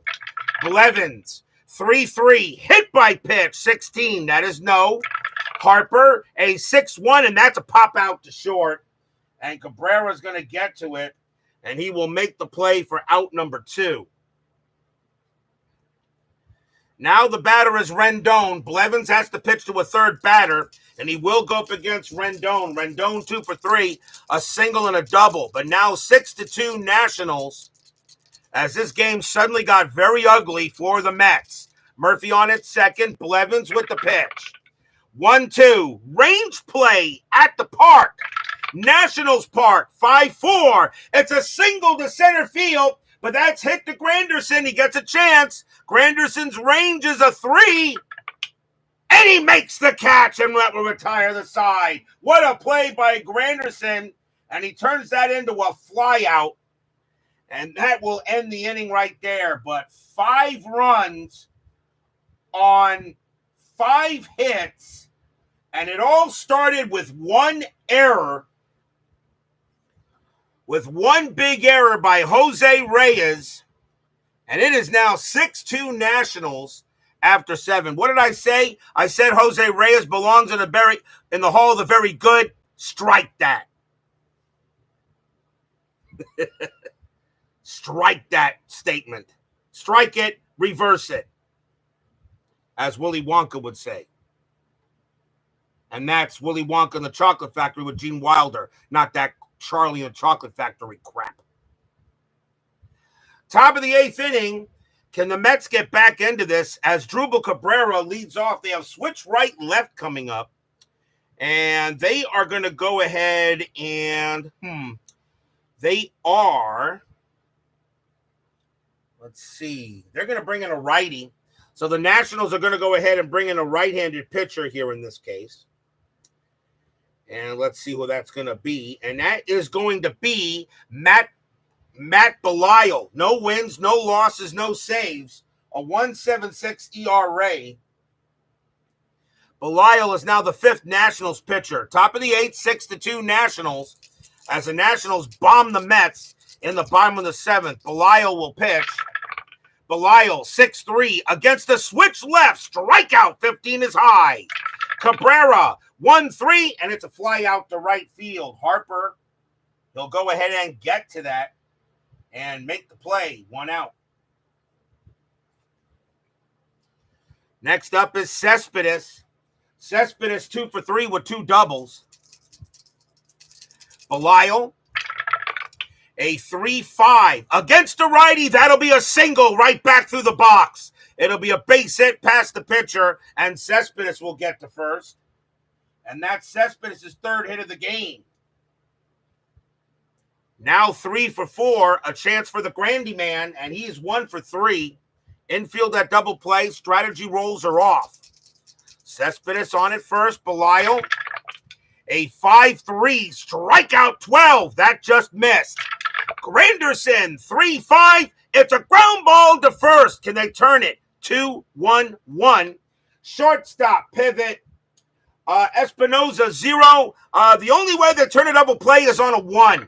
Blevins, 3-3. Hit by pitch, 16. That is no. Harper, a 6-1, and that's a pop out to short. And Cabrera's going to get to it, and he will make the play for out number 2. Now the batter is Rendon. Blevins has to pitch to a third batter, and he will go up against Rendon. Rendon 2 for 3, a single and a double. But now 6-2 Nationals, as this game suddenly got very ugly for the Mets. Murphy on at second. Blevins with the pitch. 1-2. Range play at the park. Nationals Park, 5-4. It's a single to center field. But that's hit to Granderson. He gets a chance. Granderson's range is a 3. And he makes the catch and will retire the side. What a play by Granderson. And he turns that into a fly out. And that will end the inning right there. But 5 runs on 5 hits. And it all started with one error. With one big error by Jose Reyes. And it is now 6-2 Nationals after 7. What did I say? I said Jose Reyes belongs in the Hall of the Very Good. Strike that. Strike that statement. Strike it, reverse it. As Willy Wonka would say. And that's Willy Wonka and the Chocolate Factory with Gene Wilder, not that Charlie and the Chocolate Factory crap. Top of the 8th inning. Can the Mets get back into this as Drupal Cabrera leads off? They have switch right left coming up. And they are going to go ahead and they are, let's see, they're going to bring in a righty. So the Nationals are going to go ahead and bring in a right-handed pitcher here in this case. And let's see who that's going to be. And that is going to be Matt Belisle. No wins, no losses, no saves. A 1.76 ERA. Belisle is now the 5th Nationals pitcher. Top of the 8th, 6-2 Nationals. As the Nationals bomb the Mets in the bottom of the 7th. Belisle will pitch. Belisle, 6-3 against the switch left. Strikeout, 15 is high. Cabrera, 1-3, and it's a fly out to right field. Harper, he'll go ahead and get to that and make the play. 1 out. Next up is Cespedes. Cespedes 2 for 3 with 2 doubles. Belisle, a 3-5 against a righty. That'll be a single right back through the box. It'll be a base hit past the pitcher, and Cespedes will get to first. And that's Cespedes' 3rd hit of the game. Now 3 for 4, a chance for the Grandy man, and he's 1 for 3. Infield at double play, strategy rolls are off. Cespedes on it first, Belisle. A 5-3, strikeout 12, that just missed. Granderson, 3-5, it's a ground ball to first. Can they turn it? 2-1-1. Shortstop pivot. Espinoza, 0. The only way they turn a double play is on a 1.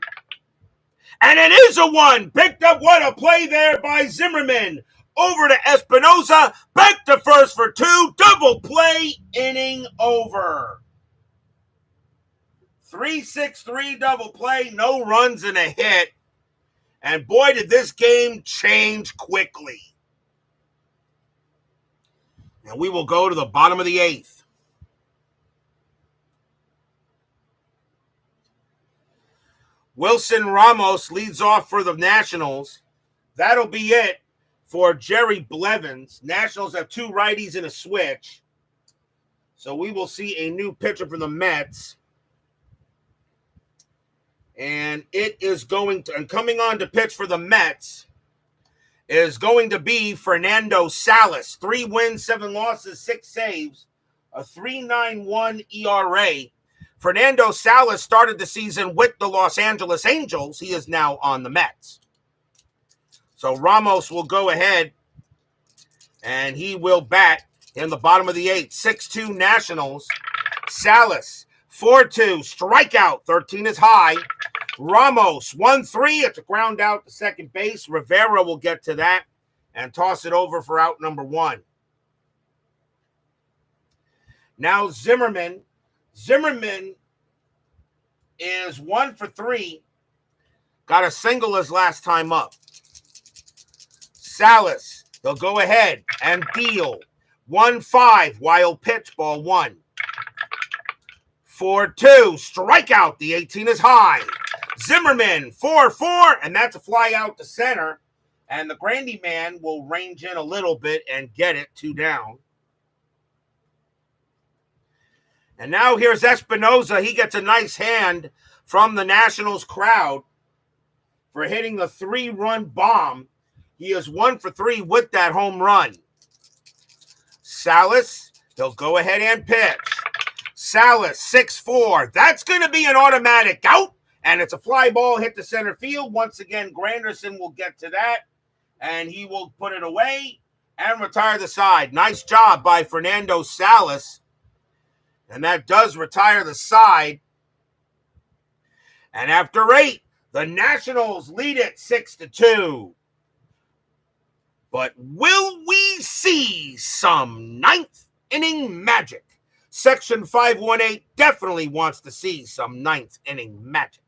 And it is a 1. Picked up, what a play there by Zimmerman. Over to Espinoza. Back to first for 2. Double play, inning over. 3-6-3 double play. No runs and a hit. And boy, did this game change quickly. And we will go to the bottom of the 8th. Wilson Ramos leads off for the Nationals. That'll be it for Jerry Blevins. Nationals have 2 righties and a switch. So we will see a new pitcher for the Mets. And it is going to, and coming on to pitch for the Mets, is going to be Fernando Salas. 3 wins, 7 losses, 6 saves, a 3.91 ERA. Fernando Salas started the season with the Los Angeles Angels. He is now on the Mets. So Ramos will go ahead, and he will bat in the bottom of the 8th. 6-2 Nationals. Salas, 4-2, strikeout, 13 is high. Ramos, 1-3, it's a ground out to second base. Rivera will get to that and toss it over for out number 1. Now Zimmerman. Zimmerman is 1 for 3. Got a single his last time up. Salas, he'll go ahead and deal. 1-5, wild pitch, ball 1. 4-2, strikeout, the 18 is high. Zimmerman, 4-4, and that's a fly out to center. And the Grandy man will range in a little bit and get it 2 down. And now here's Espinoza. He gets a nice hand from the Nationals crowd. for hitting the 3-run bomb. He is 1 for 3 with that home run. Salas, he'll go ahead and pitch. Salas, 6-4. That's going to be an automatic out, and it's a fly ball hit to center field. Once again, Granderson will get to that, and he will put it away and retire the side. Nice job by Fernando Salas, and that does retire the side. And after 8, the Nationals lead it 6-2. But will we see some 9th inning magic? Section 518 definitely wants to see some 9th inning magic.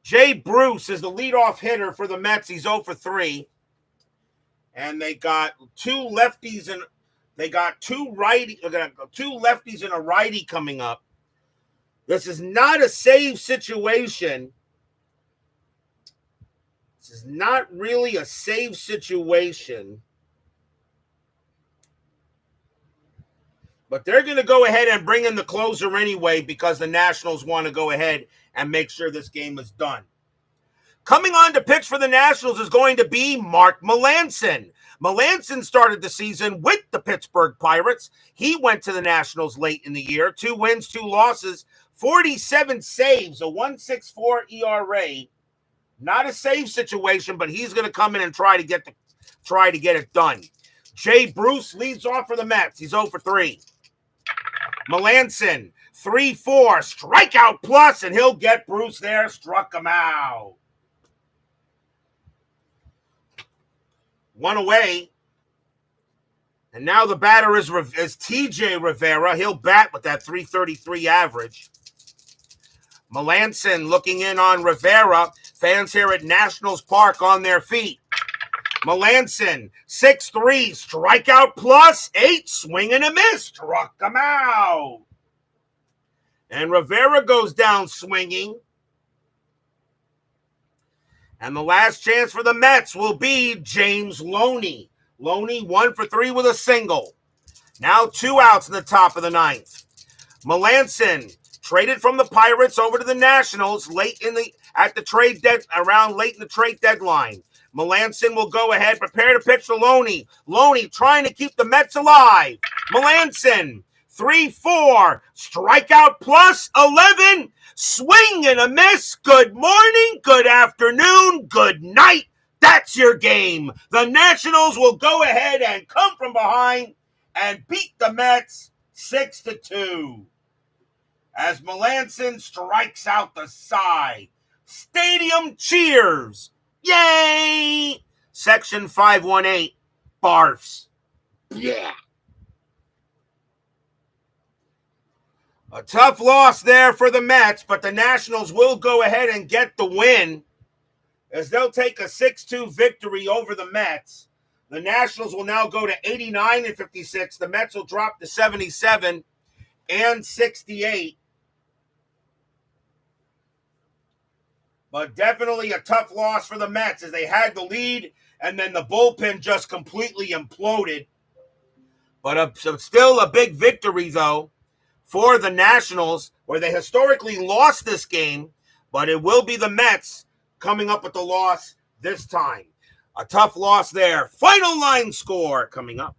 Jay Bruce is the leadoff hitter for the Mets. He's 0 for 3. And they got two lefties and two lefties and a righty coming up. This is not a save situation. This is not really a save situation. But they're going to go ahead and bring in the closer anyway because the Nationals want to go ahead and make sure this game is done. Coming on to pitch for the Nationals is going to be Mark Melancon. Melancon started the season with the Pittsburgh Pirates. He went to the Nationals late in the year. 2 wins, 2 losses, 47 saves, a 1.64 ERA. Not a save situation, but he's going to come in and try to get it done. Jay Bruce leads off for the Mets. He's 0 for 3. Melancon, 3-4, strikeout plus, and he'll get Bruce there. Struck him out. 1 away. And now the batter is TJ Rivera. He'll bat with that 333 average. Melancon looking in on Rivera. Fans here at Nationals Park on their feet. Melancon, 6-3, strikeout plus, 8, swing and a miss, struck him out. And Rivera goes down swinging. And the last chance for the Mets will be James Loney. Loney 1 for 3 with a single. Now 2 outs in the top of the 9th. Melancon traded from the Pirates over to the Nationals late in the trade deadline. Melancon will go ahead, prepare to pitch to Loney. Loney trying to keep the Mets alive. Melancon, 3-4, strikeout plus 11, swing and a miss. Good morning, good afternoon, good night. That's your game. The Nationals will go ahead and come from behind and beat the Mets 6-2. As Melancon strikes out the side. Stadium cheers. Yay! Section 518 barfs. Yeah. A tough loss there for the Mets, but the Nationals will go ahead and get the win as they'll take a 6-2 victory over the Mets. The Nationals will now go to 89-56. The Mets will drop to 77 and 68. But definitely a tough loss for the Mets as they had the lead and then the bullpen just completely imploded. But still a big victory, though, for the Nationals, where they historically lost this game, but it will be the Mets coming up with the loss this time. A tough loss there. Final line score coming up.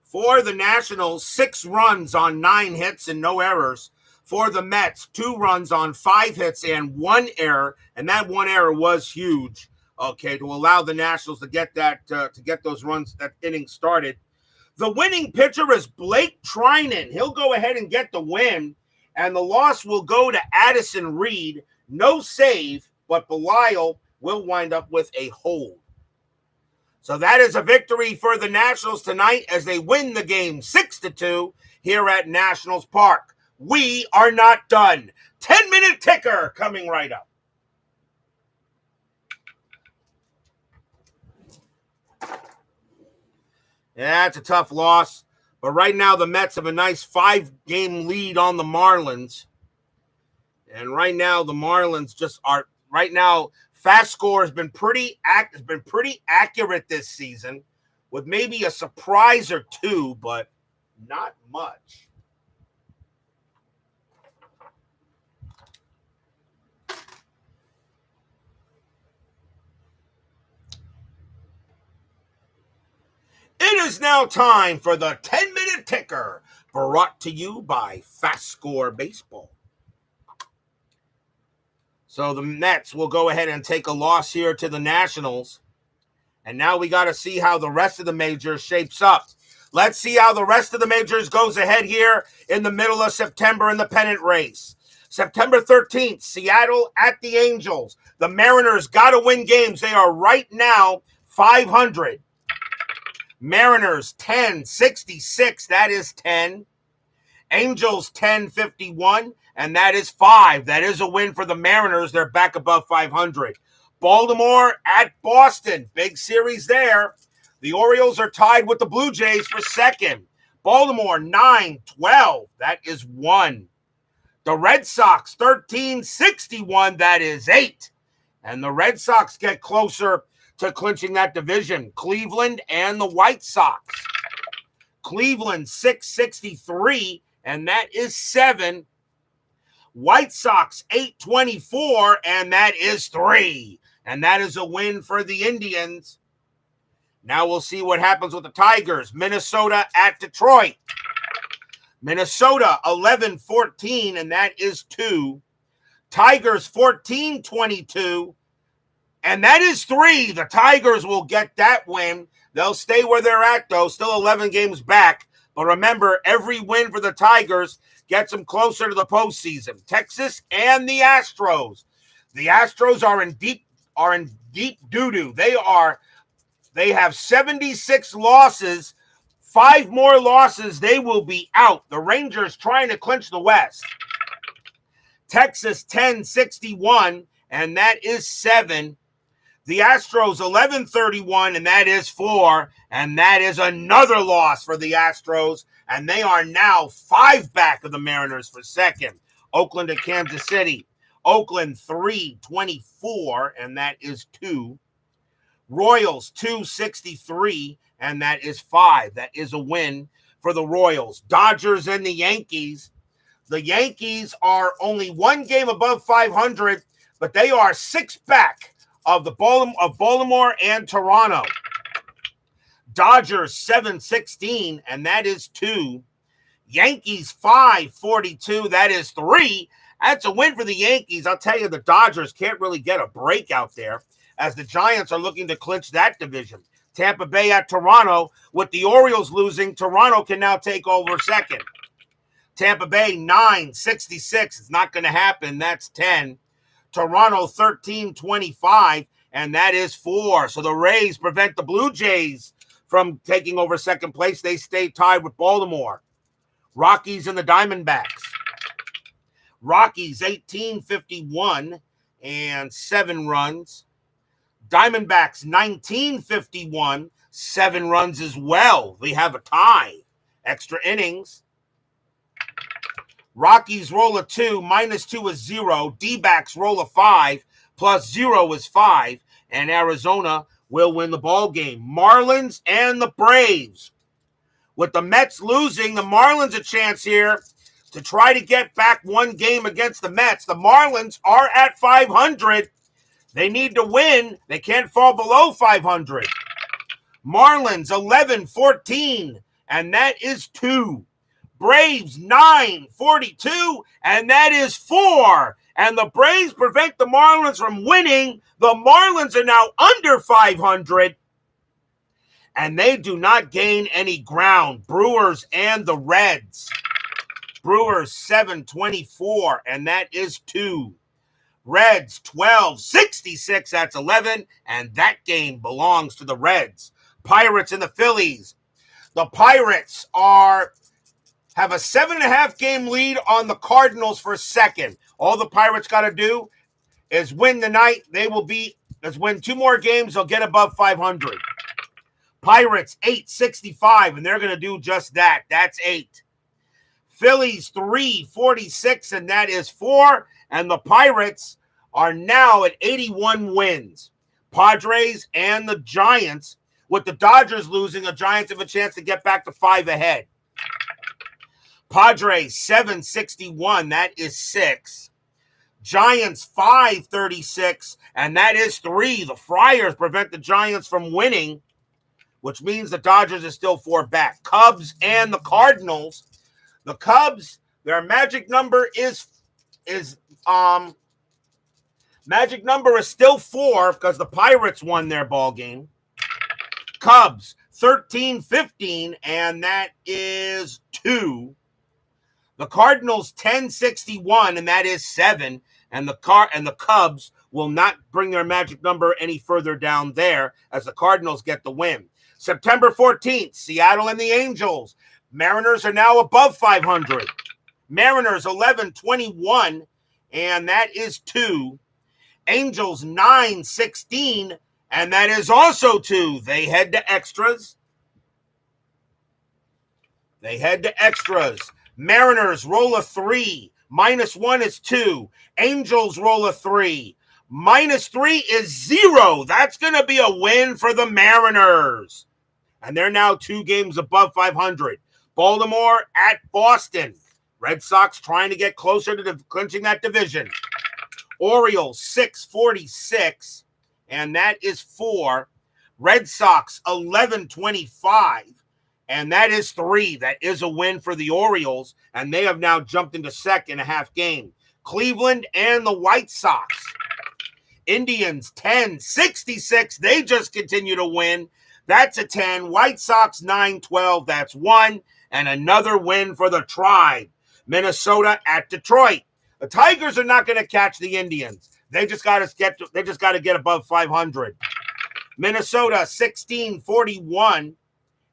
For the Nationals, 6 runs on 9 hits and no errors. For the Mets, 2 runs on 5 hits and 1 error, and that 1 error was huge. Okay, to allow the Nationals to get those runs, that inning started. The winning pitcher is Blake Trinan. He'll go ahead and get the win, and the loss will go to Addison Reed. No save, but Belial will wind up with a hold. So that is a victory for the Nationals tonight as they win the game 6-2 here at Nationals Park. We are not done. 10-minute ticker coming right up. Yeah, it's a tough loss. But right now, the Mets have a nice 5-game lead on the Marlins. And right now, the Marlins just are. Right now, FastScore has been pretty accurate this season, with maybe a surprise or two, but not much. It is now time for the 10-minute ticker, brought to you by FastScore Baseball. So the Mets will go ahead and take a loss here to the Nationals. And now we got to see how the rest of the majors shapes up. Let's see how the rest of the majors goes ahead here in the middle of September in the pennant race. September 13th, Seattle at the Angels. The Mariners got to win games. They are right now 500. Mariners 1066, that is 10. Angels 1051, and that is 5. That is a win for the Mariners. They're back above 500. Baltimore at Boston. Big series there. The Orioles are tied with the Blue Jays for second. Baltimore 9-12. That is 1. The Red Sox 13-61. That is 8. And the Red Sox get closer to clinching that division. Cleveland and the White Sox. Cleveland 663, and that is 7. White Sox 824, and that is 3. And that is a win for the Indians. Now we'll see what happens with the Tigers. Minnesota at Detroit. Minnesota 11-14, and that is 2. Tigers 14-22, and that is 3. The Tigers will get that win. They'll stay where they're at, though, still 11 games back. But remember, every win for the Tigers gets them closer to the postseason. Texas and the Astros. The Astros are in deep doo-doo. They have 76 losses. 5 more losses, they will be out. The Rangers trying to clinch the West. Texas 1061, and that is 7. The Astros 11-31, and that is 4. And that is another loss for the Astros. And they are now 5 back of the Mariners for second. Oakland at Kansas City. Oakland 3-24, and that is 2. Royals 263, and that is 5. That is a win for the Royals. Dodgers and the Yankees. The Yankees are only 1 game above 500, but they are 6 back of Baltimore and Toronto. Dodgers 716, and that is 2. Yankees 542, that is 3. That's a win for the Yankees. I'll tell you, the Dodgers can't really get a break out there as the Giants are looking to clinch that division. Tampa Bay at Toronto. With the Orioles losing, Toronto can now take over second. Tampa Bay 966. It's not going to happen. That's 10. Toronto 13-25, and that is 4. So the Rays prevent the Blue Jays from taking over second place. They stay tied with Baltimore. Rockies and the Diamondbacks. Rockies 1851 and 7 runs. Diamondbacks 1951, 7 runs as well. They have a tie. Extra innings. Rockies roll a 2, -2 is 0. D-backs roll a 5, +0 is 5. And Arizona will win the ball game. Marlins and the Braves. With the Mets losing, the Marlins a chance here to try to get back 1 game against the Mets. The Marlins are at 500. They need to win. They can't fall below 500. Marlins 11-14, and that is 2. Braves 9-42, and that is 4. And the Braves prevent the Marlins from winning. The Marlins are now under 500, and they do not gain any ground. Brewers and the Reds. Brewers 7-24, and that is 2. Reds 12-66, that's 11, and that game belongs to the Reds. Pirates and the Phillies. The Pirates have a 7.5 game lead on the Cardinals for second. All the Pirates got to do is win tonight. Win 2 more games, they'll get above 500. Pirates 865, and they're going to do just that. That's 8. Phillies 346, and that is 4. And the Pirates are now at 81 wins. Padres and the Giants, with the Dodgers losing, the Giants have a chance to get back to 5 ahead. Padres 761, that is 6. Giants 536, and that is 3. The Friars prevent the Giants from winning, which means the Dodgers are still 4 back. Cubs and the Cardinals. The Cubs, their magic number is still 4 because the Pirates won their ball game. Cubs 13-15, and that is 2. The Cardinals 1061, and that is 7. And the Cubs will not bring their magic number any further down there as the Cardinals get the win. September 14th, Seattle and the Angels. Mariners are now above 500. Mariners 11-21, and that is 2. Angels 9-16, and that is also 2. They head to extras. Mariners roll a 3. -1 is 2. Angels roll a 3. -3 is 0. That's going to be a win for the Mariners. And they're now 2 games above 500. Baltimore at Boston. Red Sox trying to get closer to clinching that division. Orioles 646, and that is 4. Red Sox 11-25, and that is 3. That is a win for the Orioles, and they have now jumped into second a half game. Cleveland and the White Sox. Indians 10-66. They just continue to win. That's a 10. White Sox 9-12. That's 1. And another win for the Tribe. Minnesota at Detroit. The Tigers are not going to catch the Indians. They just got to get above 500. Minnesota 16-41,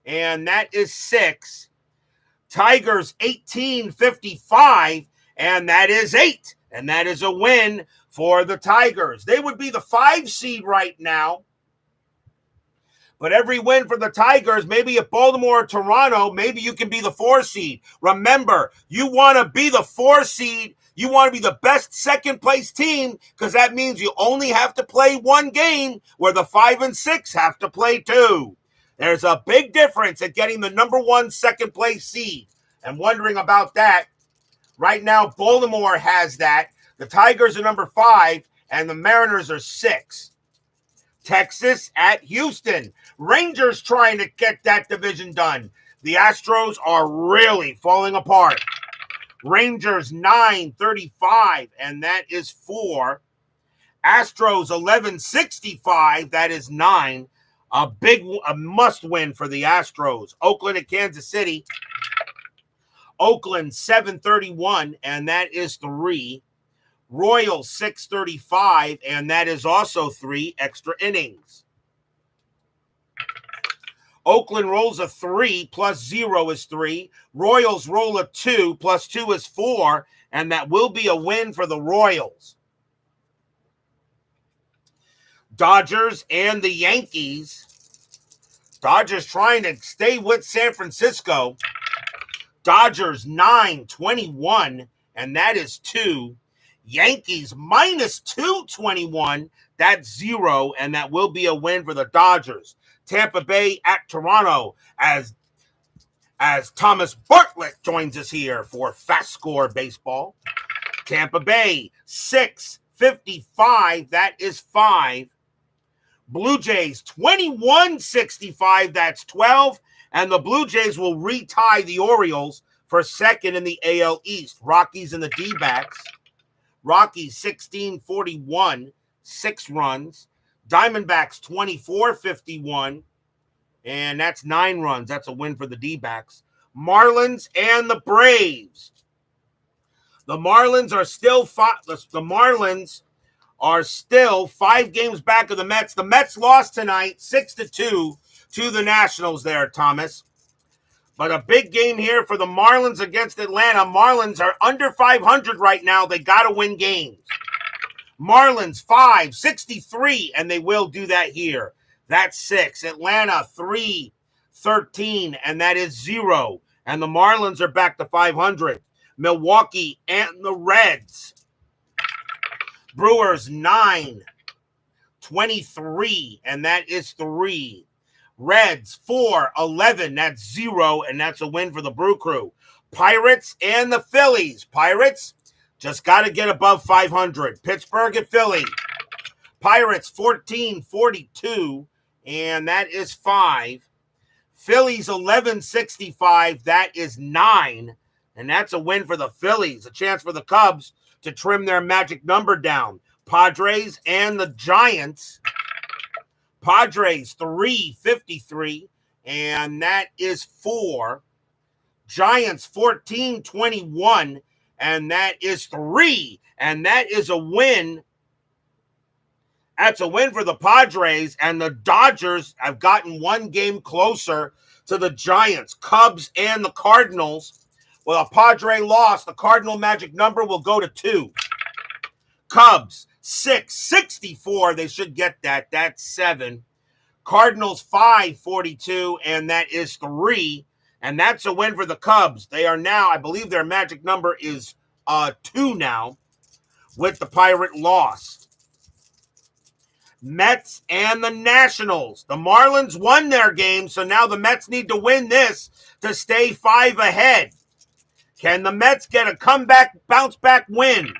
and that is 6. Tigers 18-55, and that is 8. And that is a win for the Tigers. They would be the 5 seed right now. But every win for the Tigers, maybe at Baltimore or Toronto, maybe you can be the 4 seed. Remember, you want to be the 4 seed. You want to be the best second-place team because that means you only have to play 1 game where the 5 and 6 have to play 2. There's a big difference at getting the number 1 second-place seed. And wondering about that, right now Baltimore has that. The Tigers are number 5, and the Mariners are 6. Texas at Houston. Rangers trying to get that division done. The Astros are really falling apart. Rangers 9-35, and that is 4. Astros 11-65, that is 9. A must win for the Astros. Oakland at Kansas City. Oakland 7-31, and that is 3. Royals 6-35, and that is also 3 extra innings. Oakland rolls a 3 plus 0 is 3. Royals roll a 2 plus 2 is 4, and that will be a win for the Royals. Dodgers and the Yankees. Dodgers trying to stay with San Francisco. Dodgers 9-21, and that is 2. Yankees -221, that's 0, and that will be a win for the Dodgers. Tampa Bay at Toronto as Thomas Bartlett joins us here for FastScore Baseball. Tampa Bay 6-55, that is 5. Blue Jays 21-65, that's 12, and the Blue Jays will retie the Orioles for second in the AL East. Rockies and the D-backs. Rockies 16-41, 6 runs. Diamondbacks 24-51, and that's 9 runs. That's a win for the D-backs. Marlins and the Braves. The Marlins are still 5 games back of the Mets. The Mets lost tonight 6-2 to the Nationals there, Thomas. But a big game here for the Marlins against Atlanta. Marlins are under 500 right now. They got to win games. Marlins 5-63, and they will do that here. That's 6. Atlanta 3-13, and that is 0. And the Marlins are back to 500. Milwaukee and the Reds. Brewers 9-23, and that is 3. Reds 4-11, that's 0, and that's a win for the Brew Crew. Pirates and the Phillies. Pirates just got to get above 500. Pittsburgh and Philly. Pirates 14-42, and that is 5. Phillies 11-65, that is 9, and that's a win for the Phillies. A chance for the Cubs to trim their magic number down. Padres and the Giants. Padres 3-53, and that is 4. Giants 14-21, and that is 3. And that is a win. That's a win for the Padres, and the Dodgers have gotten one game closer to the Giants. Cubs and the Cardinals. Well, a Padre loss, the Cardinal magic number will go to 2. Cubs 6-64, they should get that. That's 7. Cardinals 5-42, and that is 3. And that's a win for the Cubs. They are now, I believe their magic number is 2 now with the Pirate loss. Mets and the Nationals. The Marlins won their game, so now the Mets need to win this to stay 5 ahead. Can the Mets get a comeback, bounce-back win?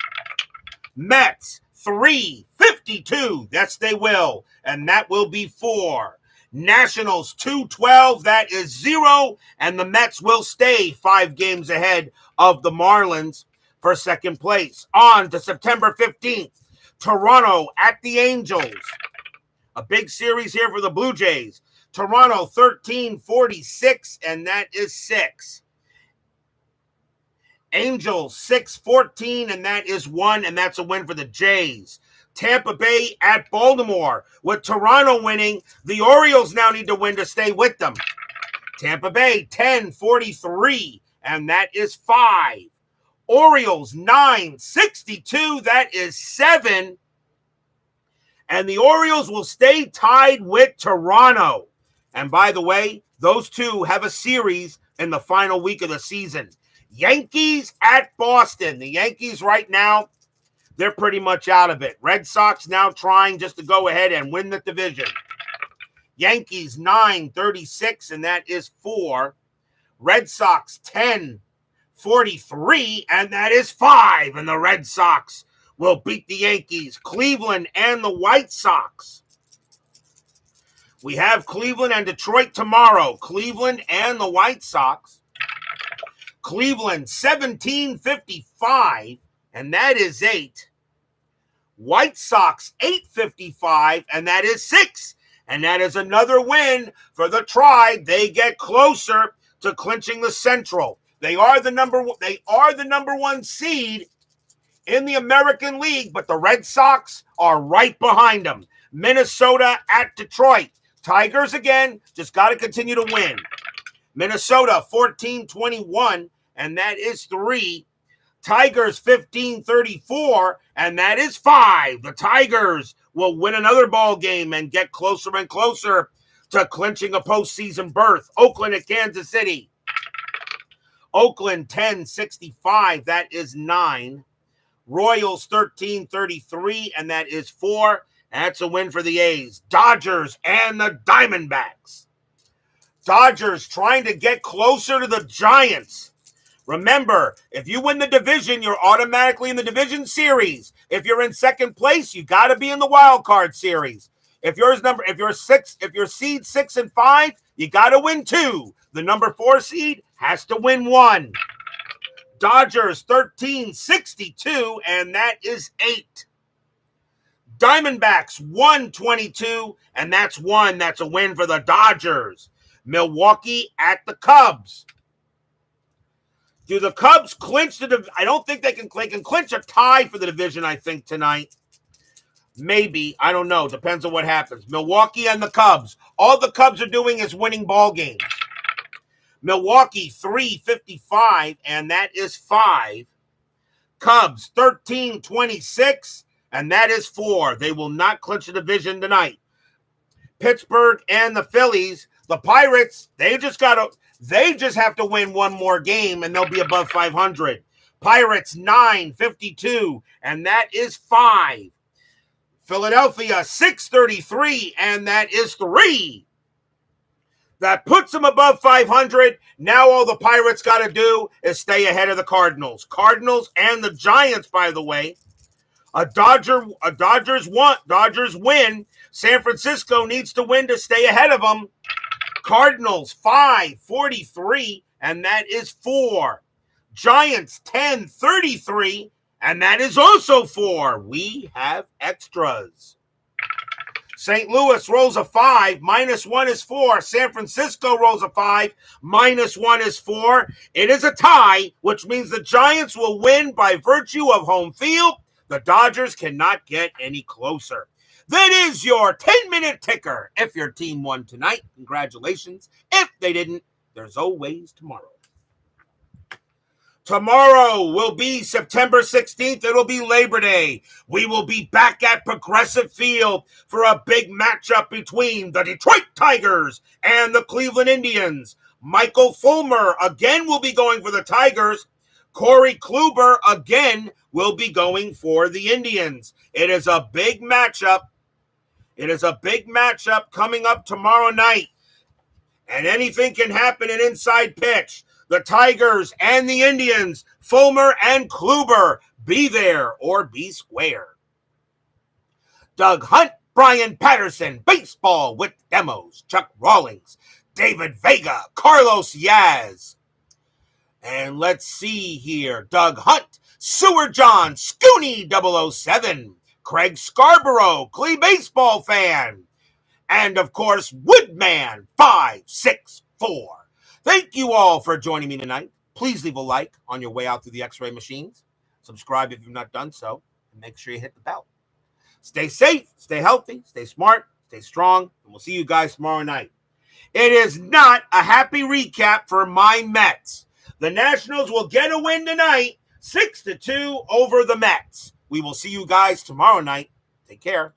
Mets 3-52. Yes, they will. And that will be 4. Nationals 2-12, that is 0, and the Mets will stay 5 games ahead of the Marlins for second place. On to September 15th, Toronto at the Angels. A big series here for the Blue Jays. Toronto 13-46, and that is 6. Angels 6-14, and that is 1, and that's a win for the Jays. Tampa Bay at Baltimore. With Toronto winning, the Orioles now need to win to stay with them. Tampa Bay 10-43, and that is 5. Orioles 9-62, that is 7. And the Orioles will stay tied with Toronto. And by the way, those two have a series in the final week of the season. Yankees at Boston. The Yankees right now, they're pretty much out of it. Red Sox now trying just to go ahead and win the division. Yankees 9-36, and that is 4. Red Sox 10-43, and that is 5. And the Red Sox will beat the Yankees. Cleveland and the White Sox. We have Cleveland and Detroit tomorrow. Cleveland and the White Sox. Cleveland 17-55, and that is 8. White Sox 8-55, and that is 6. And that is another win for the Tribe. They get closer to clinching the Central. They are the number 1 seed in the American League, but the Red Sox are right behind them. Minnesota at Detroit. Tigers again, just got to continue to win. Minnesota 14-21, and that is 3. Tigers 15-34, and that is 5. The Tigers will win another ball game and get closer and closer to clinching a postseason berth. Oakland at Kansas City. Oakland 10-65, that is 9. Royals 13-33, and that is 4. That's a win for the A's. Dodgers and the Diamondbacks. Dodgers trying to get closer to the Giants. Remember, if you win the division, you're automatically in the division series. If you're in second place, you got to be in the wild card series. If you're seed 6 and 5, you got to win 2. The number 4 seed has to win 1. Dodgers 13-62, and that is 8. Diamondbacks 122, and that's 1. That's a win for the Dodgers. Milwaukee at the Cubs. Do the Cubs clinch the division? I don't think they can clinch a tie for the division, I think, tonight. Maybe. I don't know. Depends on what happens. Milwaukee and the Cubs. All the Cubs are doing is winning ball games. Milwaukee 3-55, and that is 5. Cubs 13-26, and that is 4. They will not clinch the division tonight. Pittsburgh and the Phillies. The Pirates, they just have to win one more game and they'll be above 500. Pirates 952, and that is 5. Philadelphia 633, and that is 3. That puts them above 500. Now all the Pirates got to do is stay ahead of the Cardinals. Cardinals and the Giants, by the way. Dodgers win. San Francisco needs to win to stay ahead of them. Cardinals 543, and that is 4. Giants 1033, and that is also 4. We have extras. St. Louis rolls a 5, -1 is 4. San Francisco rolls a 5, -1 is 4. It is a tie, which means the Giants will win by virtue of home field. The Dodgers cannot get any closer. That is your 10-minute ticker. If your team won tonight, congratulations. If they didn't, there's always tomorrow. Tomorrow will be September 16th. It'll be Labor Day. We will be back at Progressive Field for a big matchup between the Detroit Tigers and the Cleveland Indians. Michael Fulmer again will be going for the Tigers. Corey Kluber again will be going for the Indians. It is a big matchup. It is a big matchup coming up tomorrow night. And anything can happen in inside pitch. The Tigers and the Indians, Fulmer and Kluber, be there or be square. Doug Hunt, Brian Patterson, baseball with demos. Chuck Rawlings, David Vega, Carlos Yaz. And let's see here. Doug Hunt, Sewer John, Scooney 007, Craig Scarborough, Clee baseball fan. And of course, Woodman 564. Thank you all for joining me tonight. Please leave a like on your way out to the X-ray machines. Subscribe if you've not done so. And make sure you hit the bell. Stay safe, stay healthy, stay smart, stay strong. And we'll see you guys tomorrow night. It is not a happy recap for my Mets. The Nationals will get a win tonight, 6-2 over the Mets. We will see you guys tomorrow night. Take care.